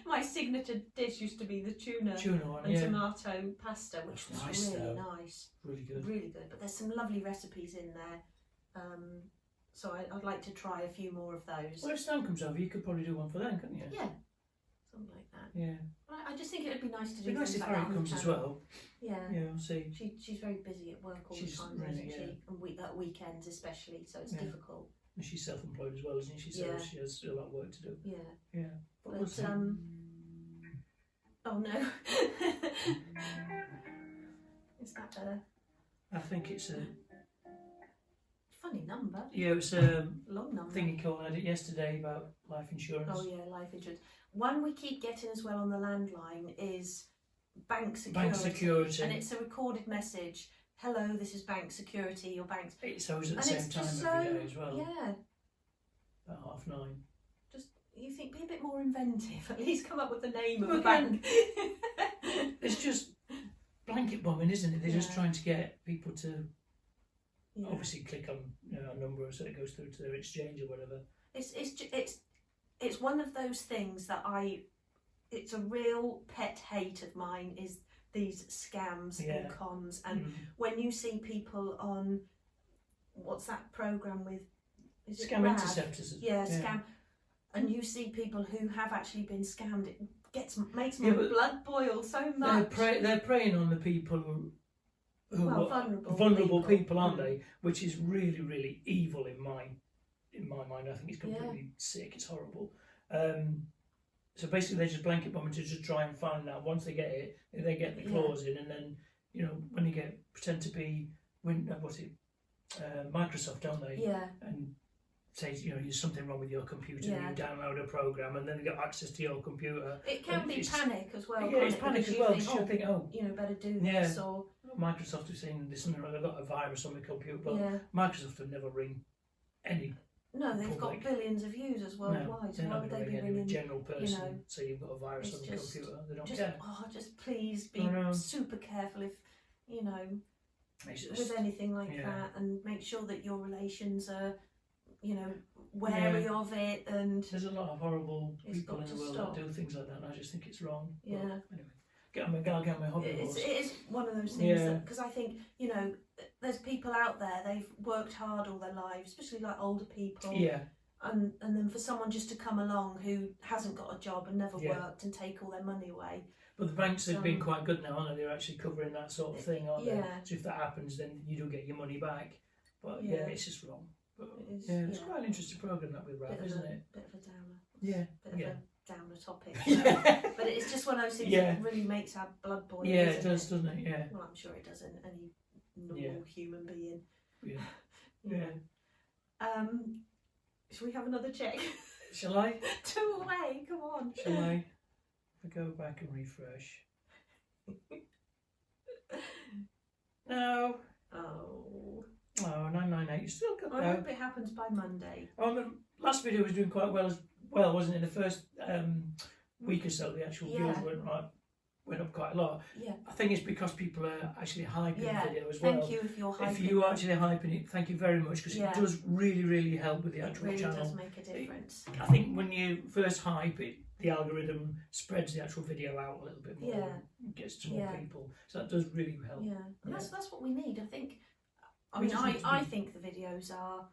My signature dish used to be the tuna one, and tomato pasta, which That's was nice, really though. nice. Really good. Really good. But there's some lovely recipes in there. So I'd like to try a few more of those. Well, if Stan comes over, you could probably do one for them, couldn't you? Yeah, something like that. Yeah. I just think it would be nice to do. It'd be nice if like Harriet comes as well. Yeah. Yeah, I'll see. She's very busy at work all the time, isn't she? And at weekends especially, so it's difficult. And she's self-employed as well, isn't she? So she has a lot of work to do. Yeah. Yeah. But oh no. Is that I think it's a funny number? Yeah, it was a long number. Thing you called it yesterday about life insurance. Oh yeah, life insurance. One we keep getting as well on the landline is bank security. Bank security. And it's a recorded message. Hello, this is bank security. Your bank's. It's always at the same time every day as well. Yeah. About 9:30. Just you think be a bit more inventive. At least come up with the name of the bank. It's just blanket bombing, isn't it? They're just trying to get people to obviously click on a number so it goes through to their exchange or whatever. It's one of those things that it's a real pet hate of mine is these scams and cons. And when you see people on what's that program with Scam Interceptors. Yeah, scam, and you see people who have actually been scammed. It makes my blood boil so much. They're preying on the people who are vulnerable people, aren't they? Which is really, really evil in my mind. I think it's completely sick. It's horrible. So basically, they just blanket bombing to just try and find out. Once they get it, they get the clause in, and then when you pretend to be Microsoft, don't they? Yeah. And say there's something wrong with your computer, and you download a program, and then they get access to your computer. It can be panic as well. Yeah, it's panic as well. You think, better do this or. Microsoft is saying there's something wrong. I've got a virus on my computer, but Microsoft would never ring any. No, they've got billions of users worldwide. So why would they be ringing a general person? So you've got a virus on the computer. They don't care. Just please be super careful if with anything like that, and make sure that your relations are, wary of it. And there's a lot of horrible people in the world that do things like that, and I just think it's wrong. Yeah. But anyway, get on my hobby horse. It is one of those things because I think there's people out there, they've worked hard all their lives, especially like older people. Yeah. And then for someone just to come along who hasn't got a job and never worked and take all their money away. But the banks have been quite good now, aren't they? They're actually covering that sort of thing, aren't they? So if that happens, then you do get your money back. But it's just wrong. But, it's quite an interesting programme that with Ralph, isn't it? Bit of a downer. Yeah. Bit of a downer topic. But it's just one of those things that really makes our blood boil. Yeah, it does, doesn't it? Yeah. Well, I'm sure it does in any normal human being. Yeah. Shall we have another check? Shall I? 2 away, come on. Shall I? If I go back and refresh. No. Oh. Oh, 998. You still got that. I hope it happens by Monday. Oh, the last video was doing quite well, wasn't it? The first week or so, the actual views went up quite a lot. Yeah. I think it's because people are actually hyping the video as well. Thank you if you're hyping. If you are actually hyping it, thank you very much, because it does really, really help with the actual channel. It really does make a difference. I think when you first hype it, the algorithm spreads the actual video out a little bit more and gets to more people. So that does really help. Yeah. And that's what we need. I think the videos are,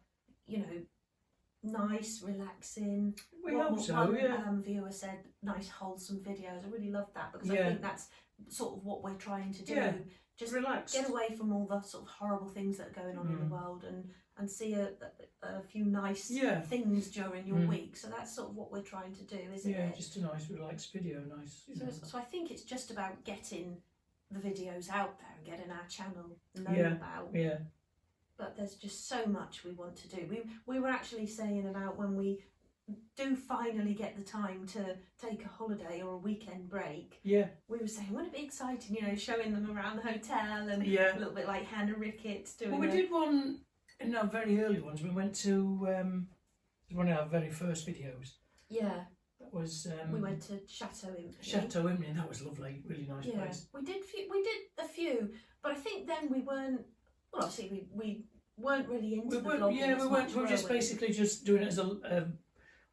nice, relaxing. We hope so, one viewer said, nice, wholesome videos. I really love that, because I think that's sort of what we're trying to do. Yeah. Just relax. Get away from all the sort of horrible things that are going on in the world and see a few nice things during your week. So that's sort of what we're trying to do, isn't it? Yeah, just a nice, relaxed video. Nice. So I think it's just about getting the videos out there and getting our channel known about. Yeah. But there's just so much we want to do. We were actually saying about when we do finally get the time to take a holiday or a weekend break. Yeah. We were saying, wouldn't it be exciting, showing them around the hotel and a little bit like Hannah Ricketts doing. Well, we did one in our very early ones. We went to one of our very first videos. Yeah. That was we went to Chateau Impey. Chateau Impey, and that was lovely, really nice place. We did a few, but I think then we weren't. Well, obviously we weren't really into the vlogging. Yeah, we weren't. We were just basically just doing it as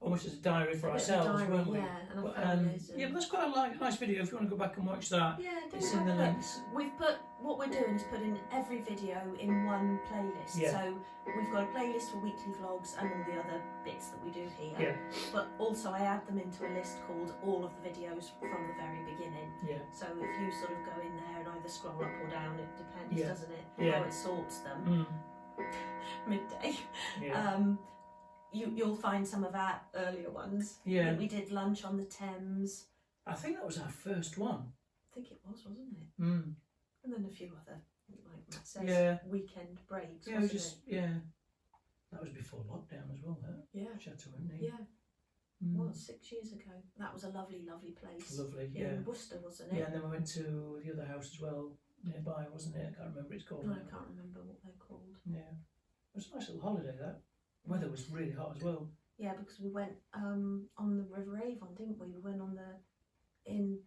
almost as a diary for ourselves, weren't we? Yeah, and our families. Yeah, but that's quite a nice video. If you want to go back and watch that, it's in the links. We've put what we're doing is putting every video in one playlist. Yeah. So we've got a playlist for weekly vlogs and all the other bits that we do here. Yeah. But also I add them into a list called all of the videos from the very beginning. Yeah. So if you sort of go in there and either scroll up or down, it depends, doesn't it? Yeah. How it sorts them. Midday. Yeah. You'll find some of our earlier ones. Yeah. We did lunch on the Thames. I think that was our first one. I think it was, wasn't it? And then a few other, like Matt says, weekend breaks. Yeah, that was before lockdown as well, huh? Yeah. Chateau Impey. Yeah. Well, 6 years ago. That was a lovely, lovely place. Lovely, yeah. In Worcester, wasn't it? Yeah, and then we went to the other house as well, nearby, wasn't it? I can't remember what it's called. No, I can't remember what they're called. Yeah. It was a nice little holiday, that. Weather was really hot as well. Yeah, because we went on the River Avon, didn't we? We went on in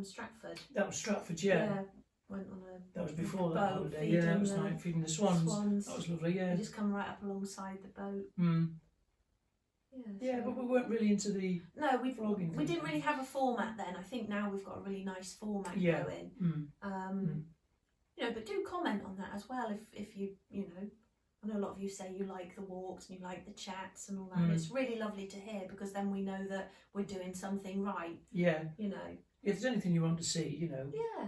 Stratford. That was Stratford, yeah. Went on a That was before that boat, holiday. Yeah, that was night feeding the swans. That was lovely, yeah. We just come right up alongside the boat. Yeah, but we weren't really into the vlogging. We didn't really have a format then. I think now we've got a really nice format going. You know, but do comment on that as well if you know. I know a lot of you say you like the walks and you like the chats and all that. It's really lovely to hear, because then we know that we're doing something right. Yeah. You know. If there's anything you want to see, you know. Yeah.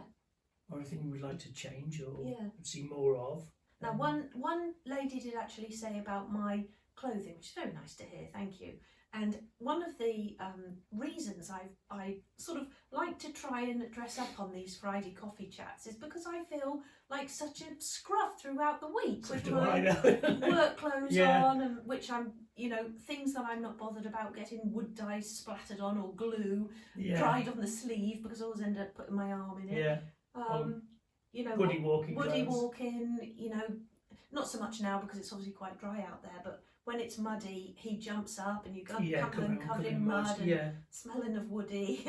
Or anything you would like to change or see more of. Now, one lady did actually say about my clothing, which is very nice to hear. Thank you. And one of the reasons I sort of like to try and dress up on these Friday coffee chats is because I feel like such a scruff throughout the week with my work clothes on, and which I'm, you know, things that I'm not bothered about getting wood dye splattered on or glue dried on the sleeve, because I always end up putting my arm in it. You know, woody walking, you know, not so much now because it's obviously quite dry out there, but when it's muddy, he jumps up and you go covered in mud and smelling of woody.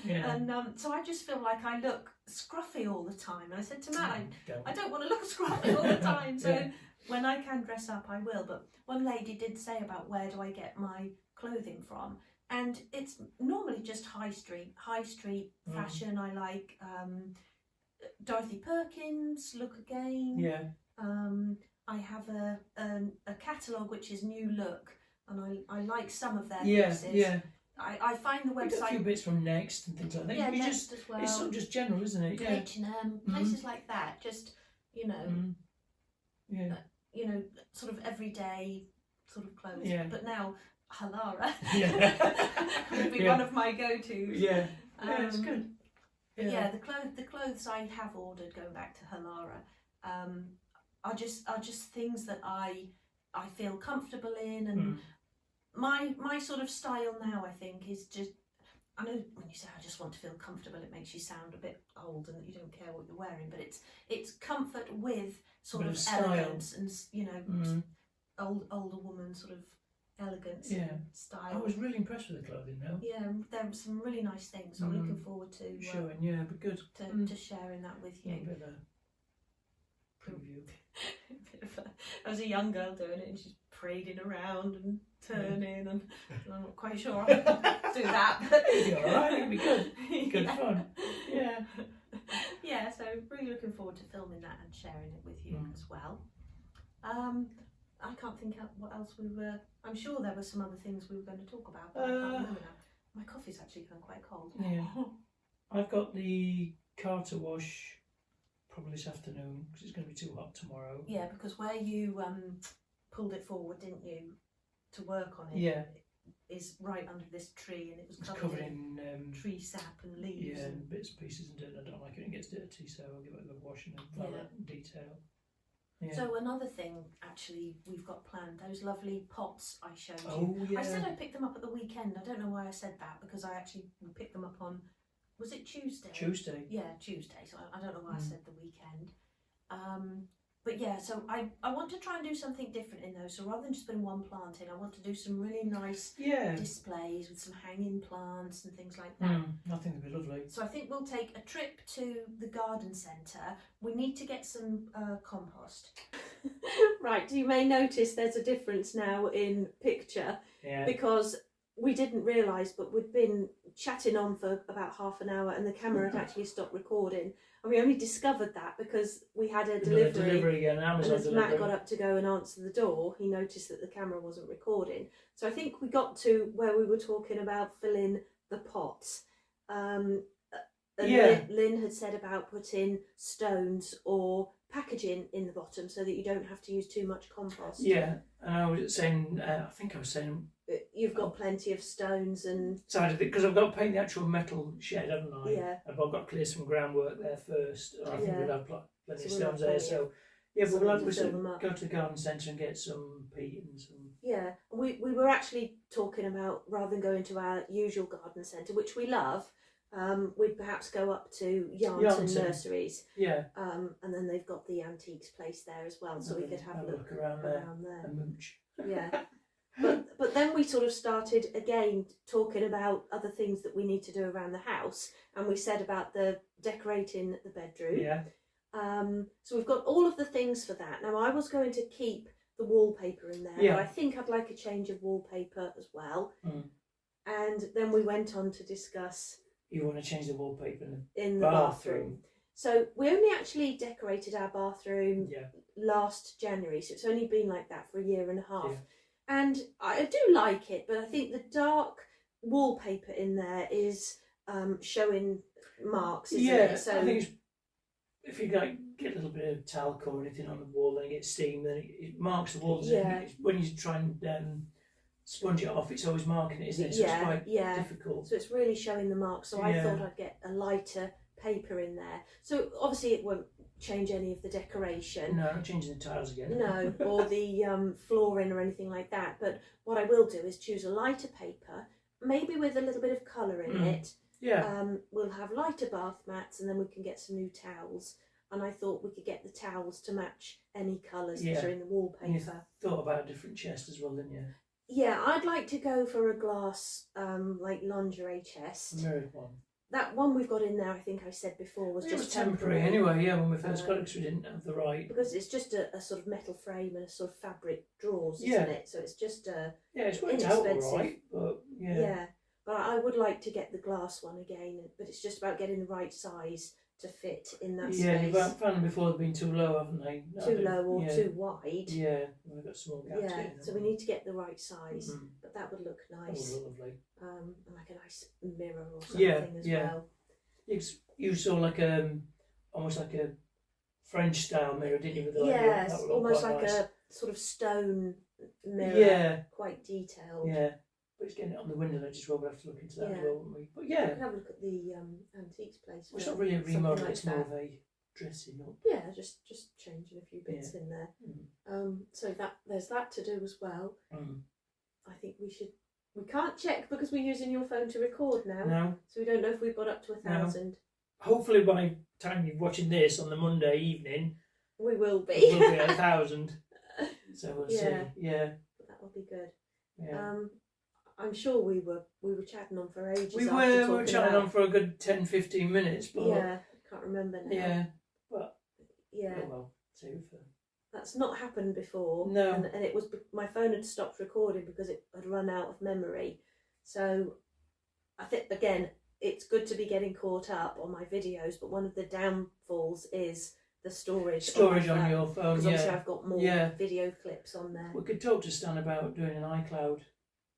And, so I just feel like I look scruffy all the time. And I said to Matt, I don't want to look scruffy all the time. So when I can dress up, I will. But one lady did say about where do I get my clothing from? And it's normally just high street fashion. I like Dorothy Perkins, Look Again. I have a catalogue which is New Look, and I like some of their pieces. I find the website. A few bits from Next and things like that. Yeah, Next as well. It's sort of just general, isn't it? H&M, places like that. Just, you know, you know, sort of everyday sort of clothes. But now Halara would be one of my go-tos. It's good. The clothes I have ordered, going back to Halara, are just things that I feel comfortable in, and my sort of style now, I think, is just, I know when you say I just want to feel comfortable, it makes you sound a bit old and that you don't care what you're wearing, but it's comfort with sort of elegance and, you know, older woman sort of elegance and style. I was really impressed with the clothing now. Yeah, there were some really nice things. So I'm looking forward to showing. But good to sharing that with you. A bit of a preview. I was a young girl doing it, and she's parading around and turning, and I'm not quite sure I can do that. But you're all right. It'll be good. Good fun. So really looking forward to filming that and sharing it with you as well. I can't think of what else we were. I'm sure there were some other things we were going to talk about, but I can't remember now. My coffee's actually gone quite cold. I've got the car to wash probably this afternoon because it's going to be too hot tomorrow. Yeah, because where you pulled it forward, didn't you, to work on it? Is right under this tree, and it was covered in tree sap and leaves. And bits and pieces and dirt. I don't like it when it gets dirty, so I'll give it a good washing and valet detail. So another thing, actually, we've got planned, those lovely pots I showed you. Oh, yeah. I said I picked them up at the weekend. I don't know why I said that, because I actually picked them up on, was it Tuesday? Tuesday. Yeah, Tuesday. So I don't know why I said the weekend. But yeah, so I want to try and do something different in those. So rather than just putting one plant in, I want to do some really nice displays with some hanging plants and things like that. I think it'd be lovely. So I think we'll take a trip to the garden centre. We need to get some compost. Right, you may notice there's a difference now in picture because we didn't realise, but we'd been chatting on for about half an hour and the camera had actually stopped recording. And we only discovered that because we had a delivery again, Amazon and as delivery. Matt got up to go and answer the door, he noticed that the camera wasn't recording. So I think we got to where we were talking about filling the pots. And Lynn had said about putting stones or packaging in the bottom so that you don't have to use too much compost. Yeah, and I was saying, I think I was saying... You've got plenty of stones and... side of it, because I've got to paint the actual metal shed, haven't I? Yeah. I've got to clear some groundwork there first. I think we'll have plenty of stones there, so... Yeah, but we'll have to go to the garden centre and get some peat and some... Yeah, we were actually talking about, rather than going to our usual garden centre, which we love, we'd perhaps go up to Yarnton Nurseries. Yeah. And then they've got the antiques place there as well, so we could have a look around there. And mooch. Yeah. But then we sort of started again talking about other things that we need to do around the house, and we said about the decorating the bedroom. Yeah. So we've got all of the things for that. Now I was going to keep the wallpaper in there, but I think I'd like a change of wallpaper as well. And then we went on to discuss... You want to change the wallpaper in the bathroom. So we only actually decorated our bathroom last January, so it's only been like that for a year and a half. Yeah. And I do like it, but I think the dark wallpaper in there is showing marks, isn't it? So I think if you get a little bit of talc or anything on the wall and it gets steam, then it marks the walls. Yeah. When you try and sponge it off, it's always marking it, isn't it? So it's quite difficult. So it's really showing the marks. So I thought I'd get a lighter paper in there. So obviously it won't change any of the decoration. No, not changing the tiles again. No, or the flooring or anything like that. But what I will do is choose a lighter paper, maybe with a little bit of colour in it. Yeah. We'll have lighter bath mats and then we can get some new towels. And I thought we could get the towels to match any colours that are in the wallpaper. And you thought about a different chest as well, didn't you? Yeah, I'd like to go for a glass, like lingerie chest. A mirrored one. That one we've got in there, I think I said before, was just temporary anyway. Yeah, when we first got it, because we didn't have the right. Because it's just a sort of metal frame and a sort of fabric drawers, isn't it? So it's just it's worked out all right, but yeah. But I would like to get the glass one again, but it's just about getting the right size to fit in that space. Yeah, you've found them before they've been too low, haven't they? Too low or too wide. Yeah, we've got small gaps. Yeah, so we need to get the right size, but that would look nice. That would look lovely. And like a nice mirror or something as well. You saw like almost like a French style mirror, didn't you? With the yes, almost like a sort of stone mirror. Yeah, quite detailed. Yeah. But it's getting it on the window ledge as well. We'll have to look into that as well, won't we? But yeah, we can have a look at the antiques place. Well, it's not really a remodel; it's more of a dressing up. Yeah, just changing a few bits in there. So there's that to do as well. I think we should. We can't check because we're using your phone to record now. No. So we don't know if we've got up to 1,000. No. Hopefully, by the time you're watching this on the Monday evening, we will be. We'll be at 1,000. So we'll see. Yeah. But that will be good. Yeah. I'm sure we were chatting on for ages. We were chatting on for a good 10-15 minutes, but I can't remember now. Yeah, but oh well, that's not happened before. No, and it was my phone had stopped recording because it had run out of memory. So I think again, it's good to be getting caught up on my videos, but one of the downfalls is the storage on your phone. Because obviously I've got more video clips on there. We could talk to Stan about doing an iCloud.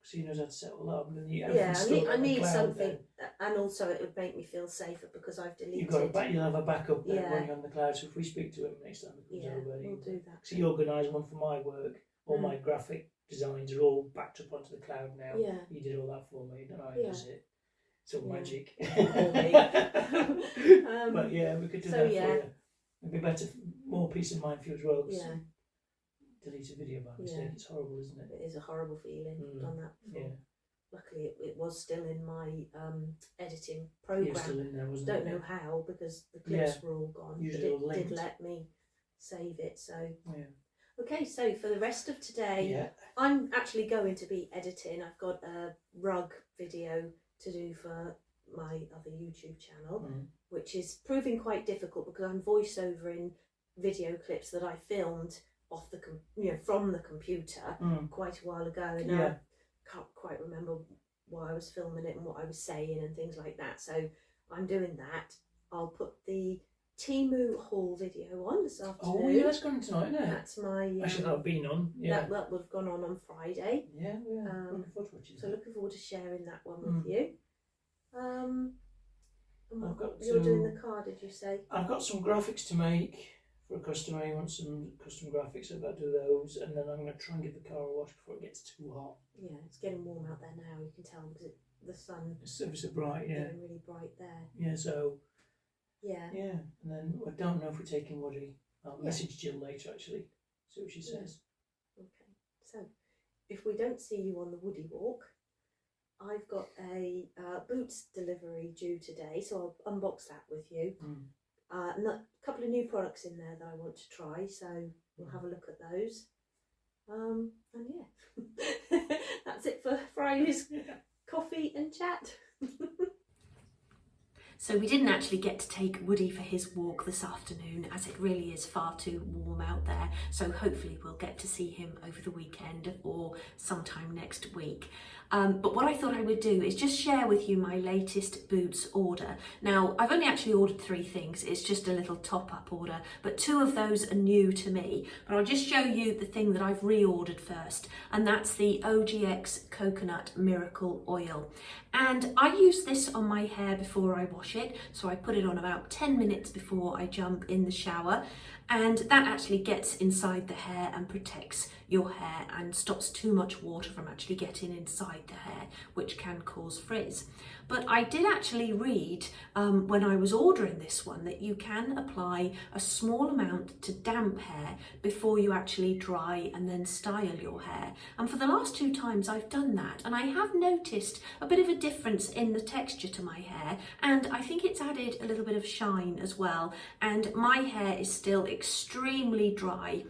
So he knows how to set all up. I need something, and also it would make me feel safer because I've deleted. You'll have a backup there running on the cloud. So if we speak to him next time he comes over, we'll do that. So he organised one for my work. All my graphic designs are all backed up onto the cloud now. Yeah, he did all that for me. I don't know how he does it. It's all magic. But yeah, we could do that for you. It'd be better, more peace of mind for you as well. Yeah. Delete a video by mistake. It's horrible, isn't it? It is a horrible feeling. I've done that before. Yeah. Luckily, it was still in my editing program. Still in there, wasn't Don't know how because the clips were all gone. Usually but it did let me save it. So yeah. okay, so for the rest of today, Yeah. I'm actually going to be editing. I've got a rug video to do for my other YouTube channel, which is proving quite difficult because I'm voiceovering video clips that I filmed off the from the computer quite a while ago, and I can't quite remember why I was filming it and what I was saying and things like that. So I'm doing that. I'll put the Temu haul video on this afternoon. Oh yeah, that's going tonight, isn't it? That's my actually that'll been on. Yeah, that would have gone on Friday. Yeah, looking forward to watching so that. looking forward to sharing that one with you. I've got you're doing the card, did you say? I've got some graphics to make for a customer. He wants some custom graphics. I've got to do those, and then I'm going to try and give the car a wash before it gets too hot. Yeah, it's getting warm out there now. You can tell because the sun It's ever so bright. Yeah, getting really bright there. Yeah, so. Yeah. Yeah, and then I don't know if we're taking Woody. I'll message Jill later actually, see what she says. Okay, so if we don't see you on the Woody walk, I've got a boots delivery due today, so I'll unbox that with you. A couple of new products in there that I want to try, so we'll have a look at those. And yeah, that's it for Friday's coffee and chat. So we didn't actually get to take Woody for his walk this afternoon as it really is far too warm out there. So hopefully we'll get to see him over the weekend or sometime next week. But what I thought I would do is just share with you my latest boots order. Now, I've only actually ordered 3 things. It's just a little top-up order, but 2 of those are new to me. But I'll just show you the thing that I've reordered first, and that's the OGX Coconut Miracle Oil. And I use this on my hair before I wash it, so I put it on about 10 minutes before I jump in the shower, and that actually gets inside the hair and protects your hair and stops too much water from actually getting inside the hair, which can cause frizz. But I did actually read when I was ordering this one that you can apply a small amount to damp hair before you actually dry and then style your hair. And for the last 2 times I've done that, and I have noticed a bit of a difference in the texture to my hair, and I think it's added a little bit of shine as well. And my hair is still extremely dry.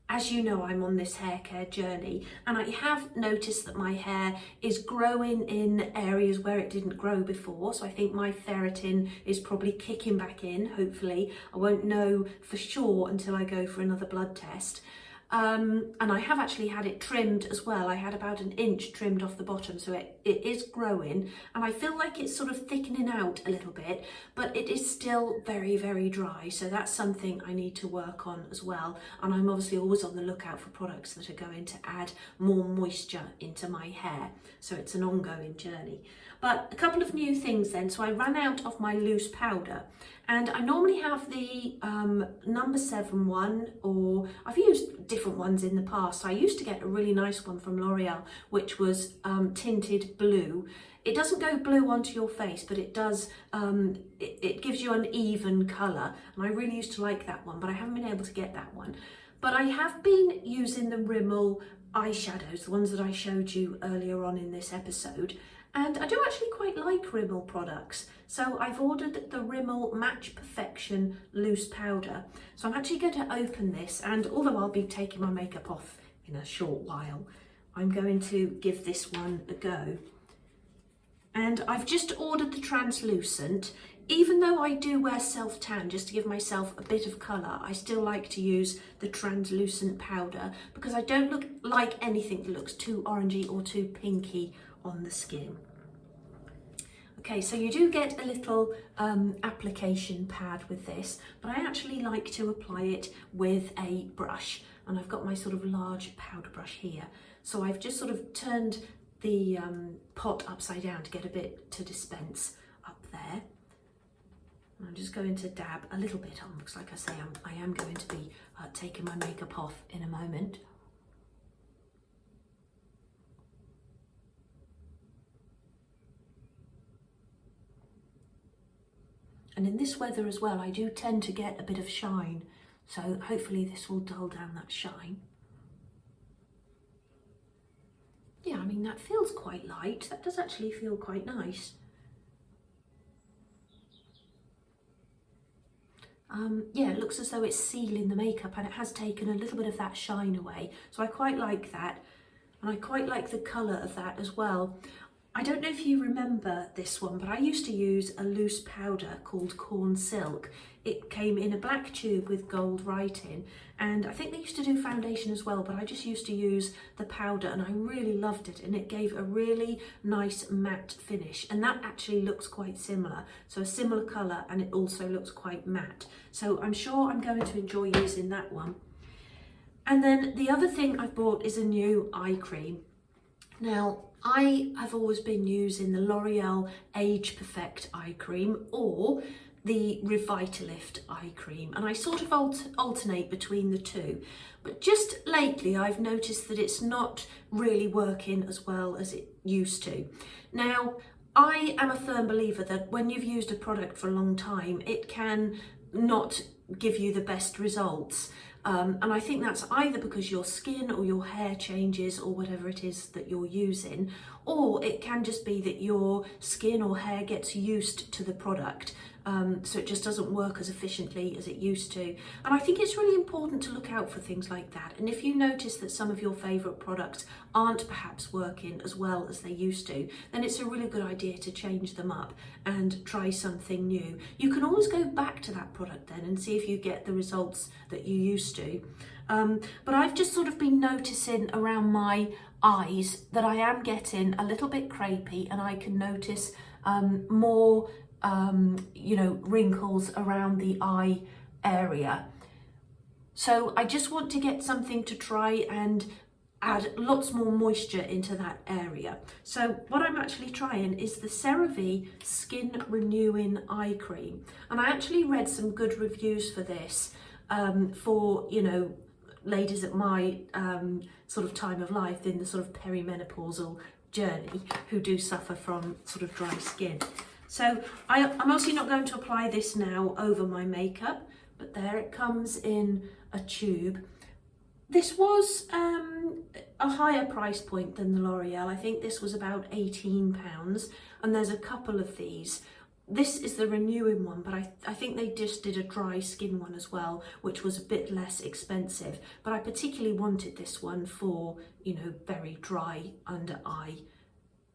As you know, I'm on this hair care journey, and I have noticed that my hair is growing in areas where it didn't grow before. So I think my ferritin is probably kicking back in, hopefully. I won't know for sure until I go for another blood test. And I have actually had it trimmed as well. I had about 1 inch trimmed off the bottom, so it is growing, and I feel like it's sort of thickening out a little bit, but it is still very, very dry. So that's something I need to work on as well. And I'm obviously always on the lookout for products that are going to add more moisture into my hair. So it's an ongoing journey. But a couple of new things then. So I ran out of my loose powder, and I normally have the number 7 one, or I've used different ones in the past. So I used to get a really nice one from L'Oreal, which was tinted blue. It doesn't go blue onto your face, but it does, it gives you an even colour. And I really used to like that one, but I haven't been able to get that one. But I have been using the Rimmel eyeshadows, the ones that I showed you earlier on in this episode. And I do actually quite like Rimmel products. So I've ordered the Rimmel Match Perfection Loose Powder. So I'm actually going to open this, and although I'll be taking my makeup off in a short while, I'm going to give this one a go. And I've just ordered the translucent. Even though I do wear self-tan just to give myself a bit of colour, I still like to use the translucent powder because I don't like anything that looks too orangey or too pinky on the skin. Okay, so you do get a little application pad with this, but I actually like to apply it with a brush, and I've got my sort of large powder brush here. So I've just sort of turned the pot upside down to get a bit to dispense up there. I'm just going to dab a little bit on, because like I say, I am going to be taking my makeup off in a moment. And in this weather as well, I do tend to get a bit of shine. So hopefully this will dull down that shine. Yeah, I mean, that feels quite light. That does actually feel quite nice. yeah, it looks as though it's sealing the makeup, and it has taken a little bit of that shine away. So I quite like that, and I quite like the colour of that as well. I don't know if you remember this one, but I used to use a loose powder called Corn Silk. It came in a black tube with gold writing, and I think they used to do foundation as well, but I just used to use the powder, and I really loved it, and it gave a really nice matte finish, and that actually looks quite similar. So a similar colour, and it also looks quite matte. So I'm sure I'm going to enjoy using that one. And then the other thing I've bought is a new eye cream. Now, I have always been using the L'Oreal Age Perfect eye cream or the Revitalift eye cream, and I sort of alternate between the two. But just lately I've noticed that it's not really working as well as it used to. Now, I am a firm believer that when you've used a product for a long time, it can not give you the best results. And I think that's either because your skin or your hair changes or whatever it is that you're using, or it can just be that your skin or hair gets used to the product. So it just doesn't work as efficiently as it used to. And I think it's really important to look out for things like that. And if you notice that some of your favourite products aren't perhaps working as well as they used to, then it's a really good idea to change them up and try something new. You can always go back to that product then and see if you get the results that you used to. But I've just sort of been noticing around my eyes that I am getting a little bit crepey, and I can notice more wrinkles around the eye area. So I just want to get something to try and add lots more moisture into that area. So what I'm actually trying is the CeraVe Skin Renewing Eye Cream. And I actually read some good reviews for this for, ladies at my sort of time of life in the sort of perimenopausal journey who do suffer from sort of dry skin. So I'm obviously not going to apply this now over my makeup, but there it comes in a tube. This was a higher price point than the L'Oreal. I think this was about £18, and there's a couple of these. This is the renewing one, but I think they just did a dry skin one as well, which was a bit less expensive. But I particularly wanted this one for, very dry under eye,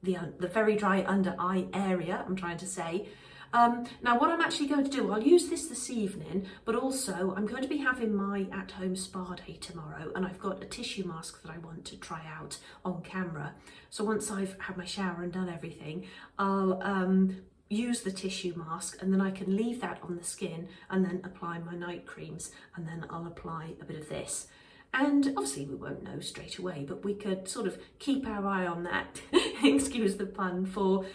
the very dry under eye area, I'm trying to say. Now what I'm actually going to do, I'll use this evening, but also I'm going to be having my at-home spa day tomorrow, and I've got a tissue mask that I want to try out on camera. So once I've had my shower and done everything, I'll use the tissue mask, and then I can leave that on the skin and then apply my night creams, and then I'll apply a bit of this. And obviously we won't know straight away, but we could sort of keep our eye on that, excuse the pun, for,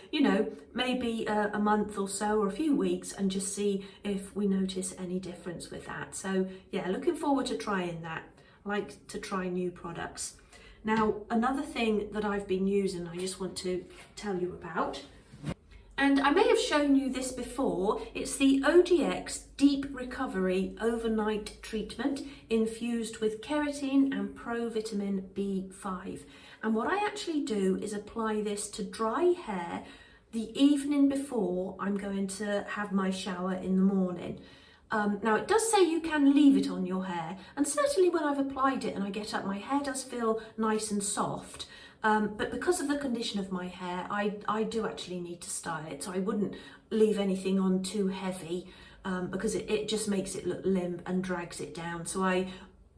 maybe a month or so or a few weeks, and just see if we notice any difference with that. So yeah, looking forward to trying that. I like to try new products. Now, another thing that I've been using, I just want to tell you about, and I may have shown you this before, it's the OGX Deep Recovery Overnight Treatment infused with keratin and provitamin B5. And what I actually do is apply this to dry hair the evening before I'm going to have my shower in the morning. Now it does say you can leave it on your hair, and certainly when I've applied it and I get up, my hair does feel nice and soft. But because of the condition of my hair, I do actually need to style it, so I wouldn't leave anything on too heavy because it just makes it look limp and drags it down. So I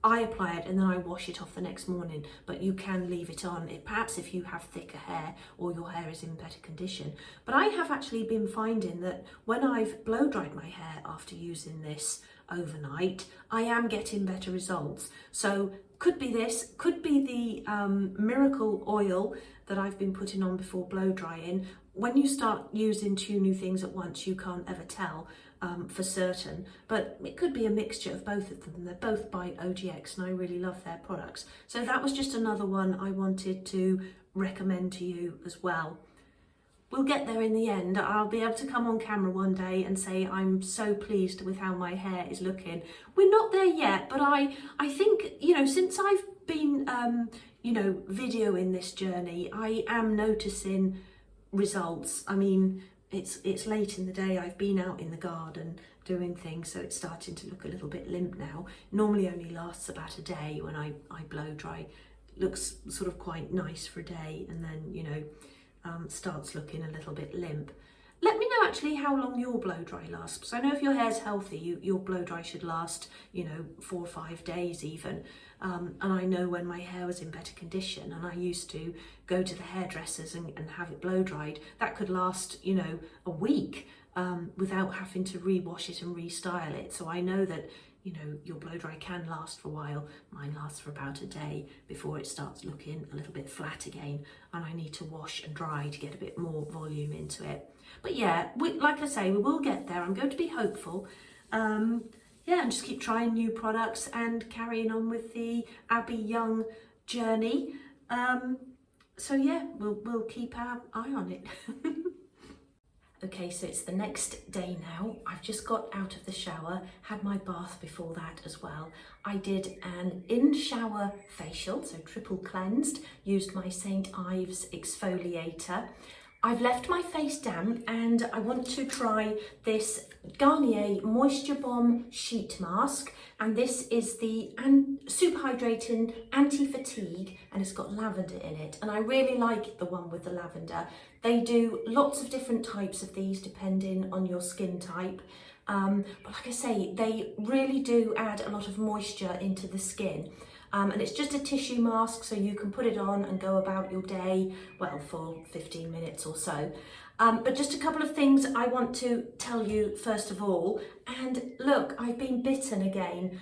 apply it and then I wash it off the next morning, but you can leave it on, perhaps if you have thicker hair or your hair is in better condition. But I have actually been finding that when I've blow dried my hair after using this overnight, I am getting better results. So could be this, could be the miracle oil that I've been putting on before blow drying. When you start using two new things at once, you can't ever tell for certain, but it could be a mixture of both of them. They're both by OGX and I really love their products. So that was just another one I wanted to recommend to you as well. We'll get there in the end. I'll be able to come on camera one day and say I'm so pleased with how my hair is looking. We're not there yet, but I think, since I've been, videoing this journey, I am noticing results. I mean, it's late in the day, I've been out in the garden doing things, so it's starting to look a little bit limp now. Normally only lasts about a day when I blow dry. Looks sort of quite nice for a day, and then, you know, starts looking a little bit limp. Let me know actually how long your blow dry lasts, because I know if your hair's healthy, your blow dry should last, you know, 4 or 5 days even. And I know when my hair was in better condition and I used to go to the hairdressers and have it blow dried, that could last, you know, a week without having to rewash it and restyle it. So I know that, you know, your blow dry can last for a while. Mine lasts for about a day before it starts looking a little bit flat again, and I need to wash and dry to get a bit more volume into it. But yeah, like I say, we will get there. I'm going to be hopeful. Yeah, and just keep trying new products and carrying on with the Abby Young journey. So yeah, we'll keep our eye on it. Okay, so it's the next day now. I've just got out of the shower, had my bath before that as well. I did an in-shower facial, so triple cleansed, used my St. Ives exfoliator. I've left my face damp and I want to try this Garnier Moisture Bomb Sheet Mask, and this is the super hydrating anti-fatigue, and it's got lavender in it, and I really like the one with the lavender. They do lots of different types of these depending on your skin type, but like I say, they really do add a lot of moisture into the skin. And it's just a tissue mask, so you can put it on and go about your day, well, for 15 minutes or so. But just a couple of things I want to tell you first of all. And look, I've been bitten again.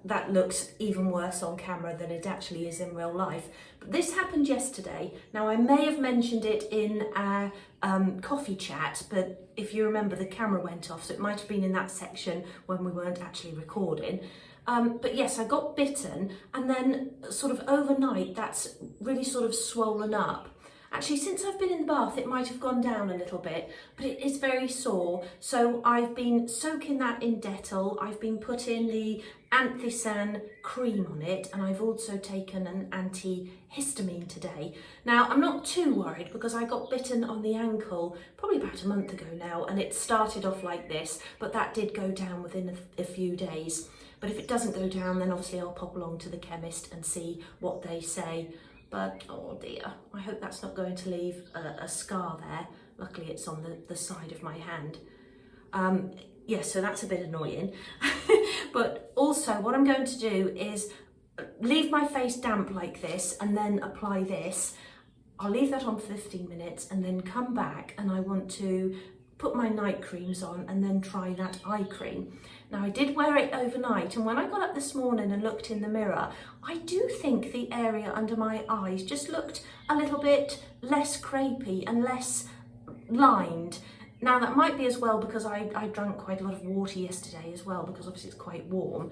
That looks even worse on camera than it actually is in real life. But this happened yesterday. Now, I may have mentioned it in our coffee chat, but if you remember, the camera went off, so it might have been in that section when we weren't actually recording. But yes, I got bitten, and then sort of overnight that's really sort of swollen up. Actually, since I've been in the bath, it might have gone down a little bit, but it is very sore. So I've been soaking that in Dettol. I've been putting the Anthisan cream on it, and I've also taken an antihistamine today. Now, I'm not too worried because I got bitten on the ankle probably about a month ago now, and it started off like this, but that did go down within a few days. But if it doesn't go down, then obviously I'll pop along to the chemist and see what they say. But, oh dear, I hope that's not going to leave a scar there. Luckily, it's on the side of my hand. Yeah, so that's a bit annoying. But also, what I'm going to do is leave my face damp like this and then apply this. I'll leave that on for 15 minutes and then come back, and I want to put my night creams on and then try that eye cream. Now, I did wear it overnight, and when I got up this morning and looked in the mirror, I do think the area under my eyes just looked a little bit less crepey and less lined. Now, that might be as well because I drank quite a lot of water yesterday as well, because obviously it's quite warm.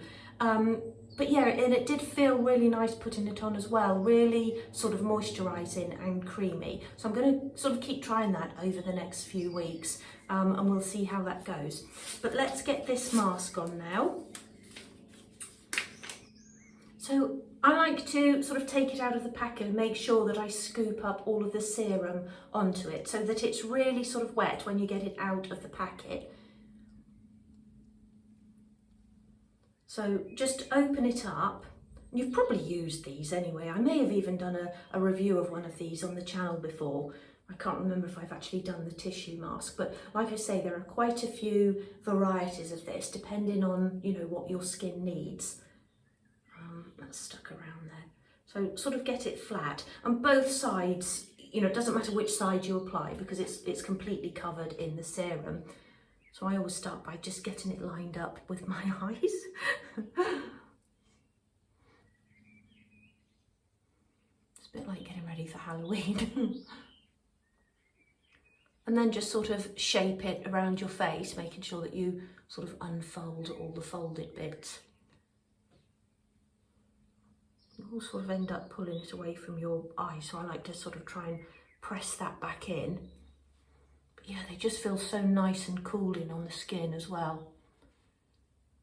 But yeah, and it did feel really nice putting it on as well, really sort of moisturising and creamy. So I'm going to sort of keep trying that over the next few weeks, and we'll see how that goes. But let's get this mask on now. So I like to sort of take it out of the packet and make sure that I scoop up all of the serum onto it so that it's really sort of wet when you get it out of the packet. So just open it up. You've probably used these anyway. I may have even done a review of one of these on the channel before. I can't remember if I've actually done the tissue mask, but like I say, there are quite a few varieties of this depending on, you know, what your skin needs. That's stuck around there. So sort of get it flat, and both sides, you know, it doesn't matter which side you apply because it's completely covered in the serum. So I always start by just getting it lined up with my eyes. It's a bit like getting ready for Halloween. And then just sort of shape it around your face, making sure that you sort of unfold all the folded bits. You'll sort of end up pulling it away from your eye, so I like to sort of try and press that back in. But yeah, they just feel so nice and cooling on the skin as well.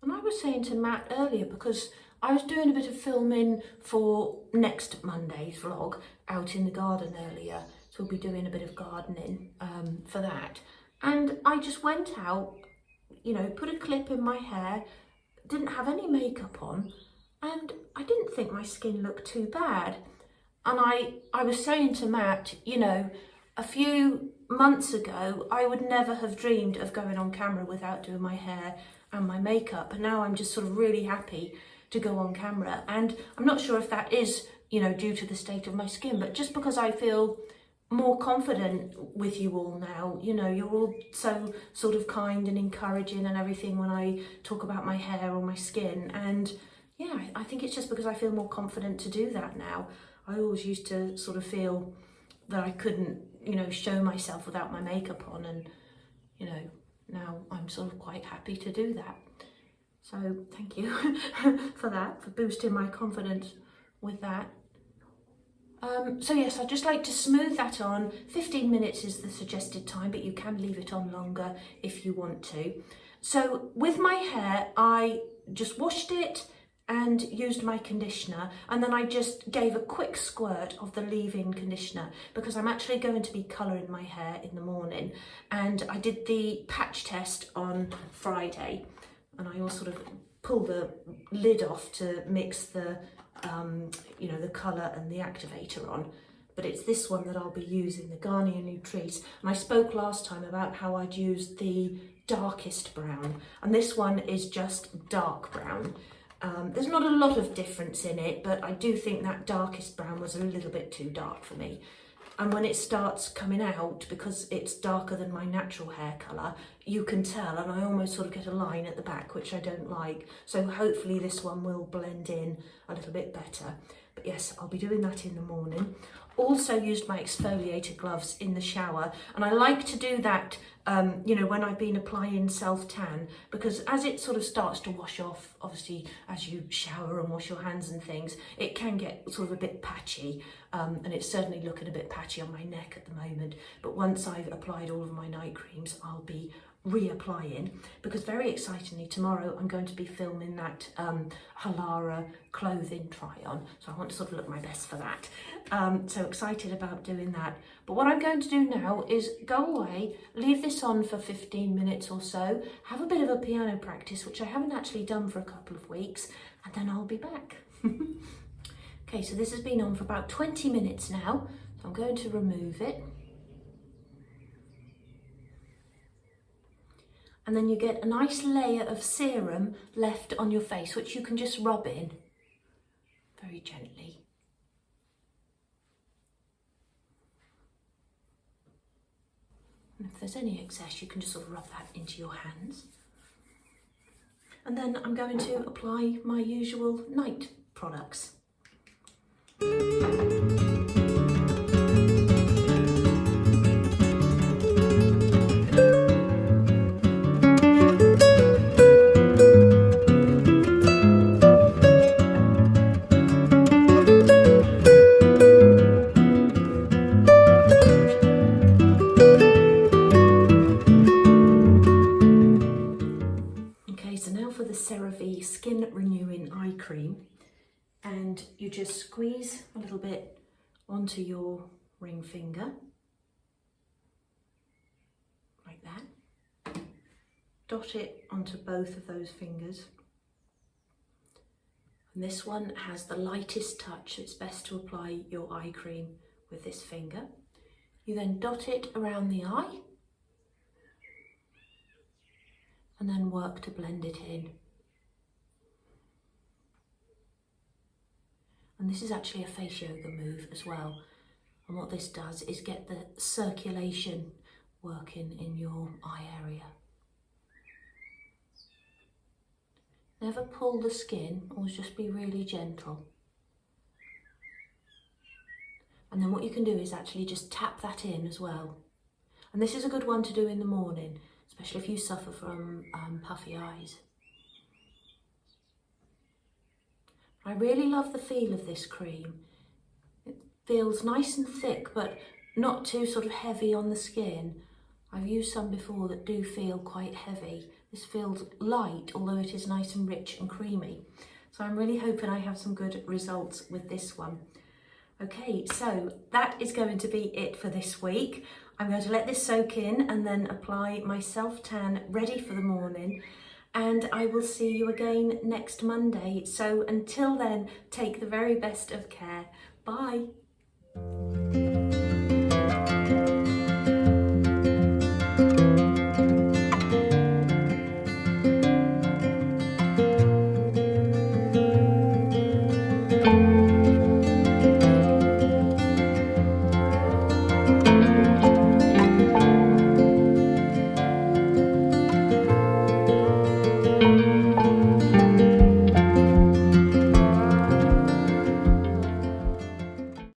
And I was saying to Matt earlier, because I was doing a bit of filming for next Monday's vlog out in the garden earlier, so we'll be doing a bit of gardening for that. And I just went out, you know, put a clip in my hair, didn't have any makeup on, and I didn't think my skin looked too bad. And I was saying to Matt, you know, a few months ago, I would never have dreamed of going on camera without doing my hair and my makeup. And now I'm just sort of really happy to go on camera. And I'm not sure if that is, you know, due to the state of my skin, but just because I feel more confident with you all now. You know, you're all so sort of kind and encouraging and everything when I talk about my hair or my skin. And yeah, I think it's just because I feel more confident to do that now. I always used to sort of feel that I couldn't, you know, show myself without my makeup on, and, you know, now I'm sort of quite happy to do that. So thank you for that, for boosting my confidence with that. So yes, I'd just like to smooth that on. 15 minutes is the suggested time, but you can leave it on longer if you want to. So with my hair, I just washed it and used my conditioner, and then I just gave a quick squirt of the leave-in conditioner because I'm actually going to be colouring my hair in the morning, and I did the patch test on Friday, and I also sort of pulled the lid off to mix the you know, the colour and the activator on. But it's this one that I'll be using, the Garnier Lavender. And I spoke last time about how I'd used the darkest brown, and this one is just dark brown. There's not a lot of difference in it, but I do think that darkest brown was a little bit too dark for me. And when it starts coming out, because it's darker than my natural hair colour, you can tell, and I almost sort of get a line at the back, which I don't like. So hopefully this one will blend in a little bit better. But yes, I'll be doing that in the morning. Also used my exfoliator gloves in the shower, and I like to do that you know, when I've been applying self-tan, because as it sort of starts to wash off, obviously as you shower and wash your hands and things, it can get sort of a bit patchy, and it's certainly looking a bit patchy on my neck at the moment. But once I've applied all of my night creams, I'll be reapplying, because very excitingly tomorrow I'm going to be filming that Halara clothing try on, so I want to sort of look my best for that. So excited about doing that. But what I'm going to do now is go away, leave this on for 15 minutes or so, have a bit of a piano practice, which I haven't actually done for a couple of weeks, and then I'll be back. Okay, so this has been on for about 20 minutes now, so I'm going to remove it. And then you get a nice layer of serum left on your face, which you can just rub in very gently. And if there's any excess, you can just sort of rub that into your hands. And then I'm going to apply my usual night products. Skin Renewing Eye Cream, and you just squeeze a little bit onto your ring finger like that, dot it onto both of those fingers, and this one has the lightest touch, so it's best to apply your eye cream with this finger. You then dot it around the eye and then work to blend it in. And this is actually a face yoga move as well. And what this does is get the circulation working in your eye area. Never pull the skin, always just be really gentle. And then what you can do is actually just tap that in as well. And this is a good one to do in the morning, especially if you suffer from puffy eyes. I really love the feel of this cream. It feels nice and thick, but not too sort of heavy on the skin. I've used some before that do feel quite heavy. This feels light, although it is nice and rich and creamy. So I'm really hoping I have some good results with this one. Okay, so that is going to be it for this week. I'm going to let this soak in and then apply my self-tan ready for the morning, and I will see you again next Monday. So until then, take the very best of care. Bye.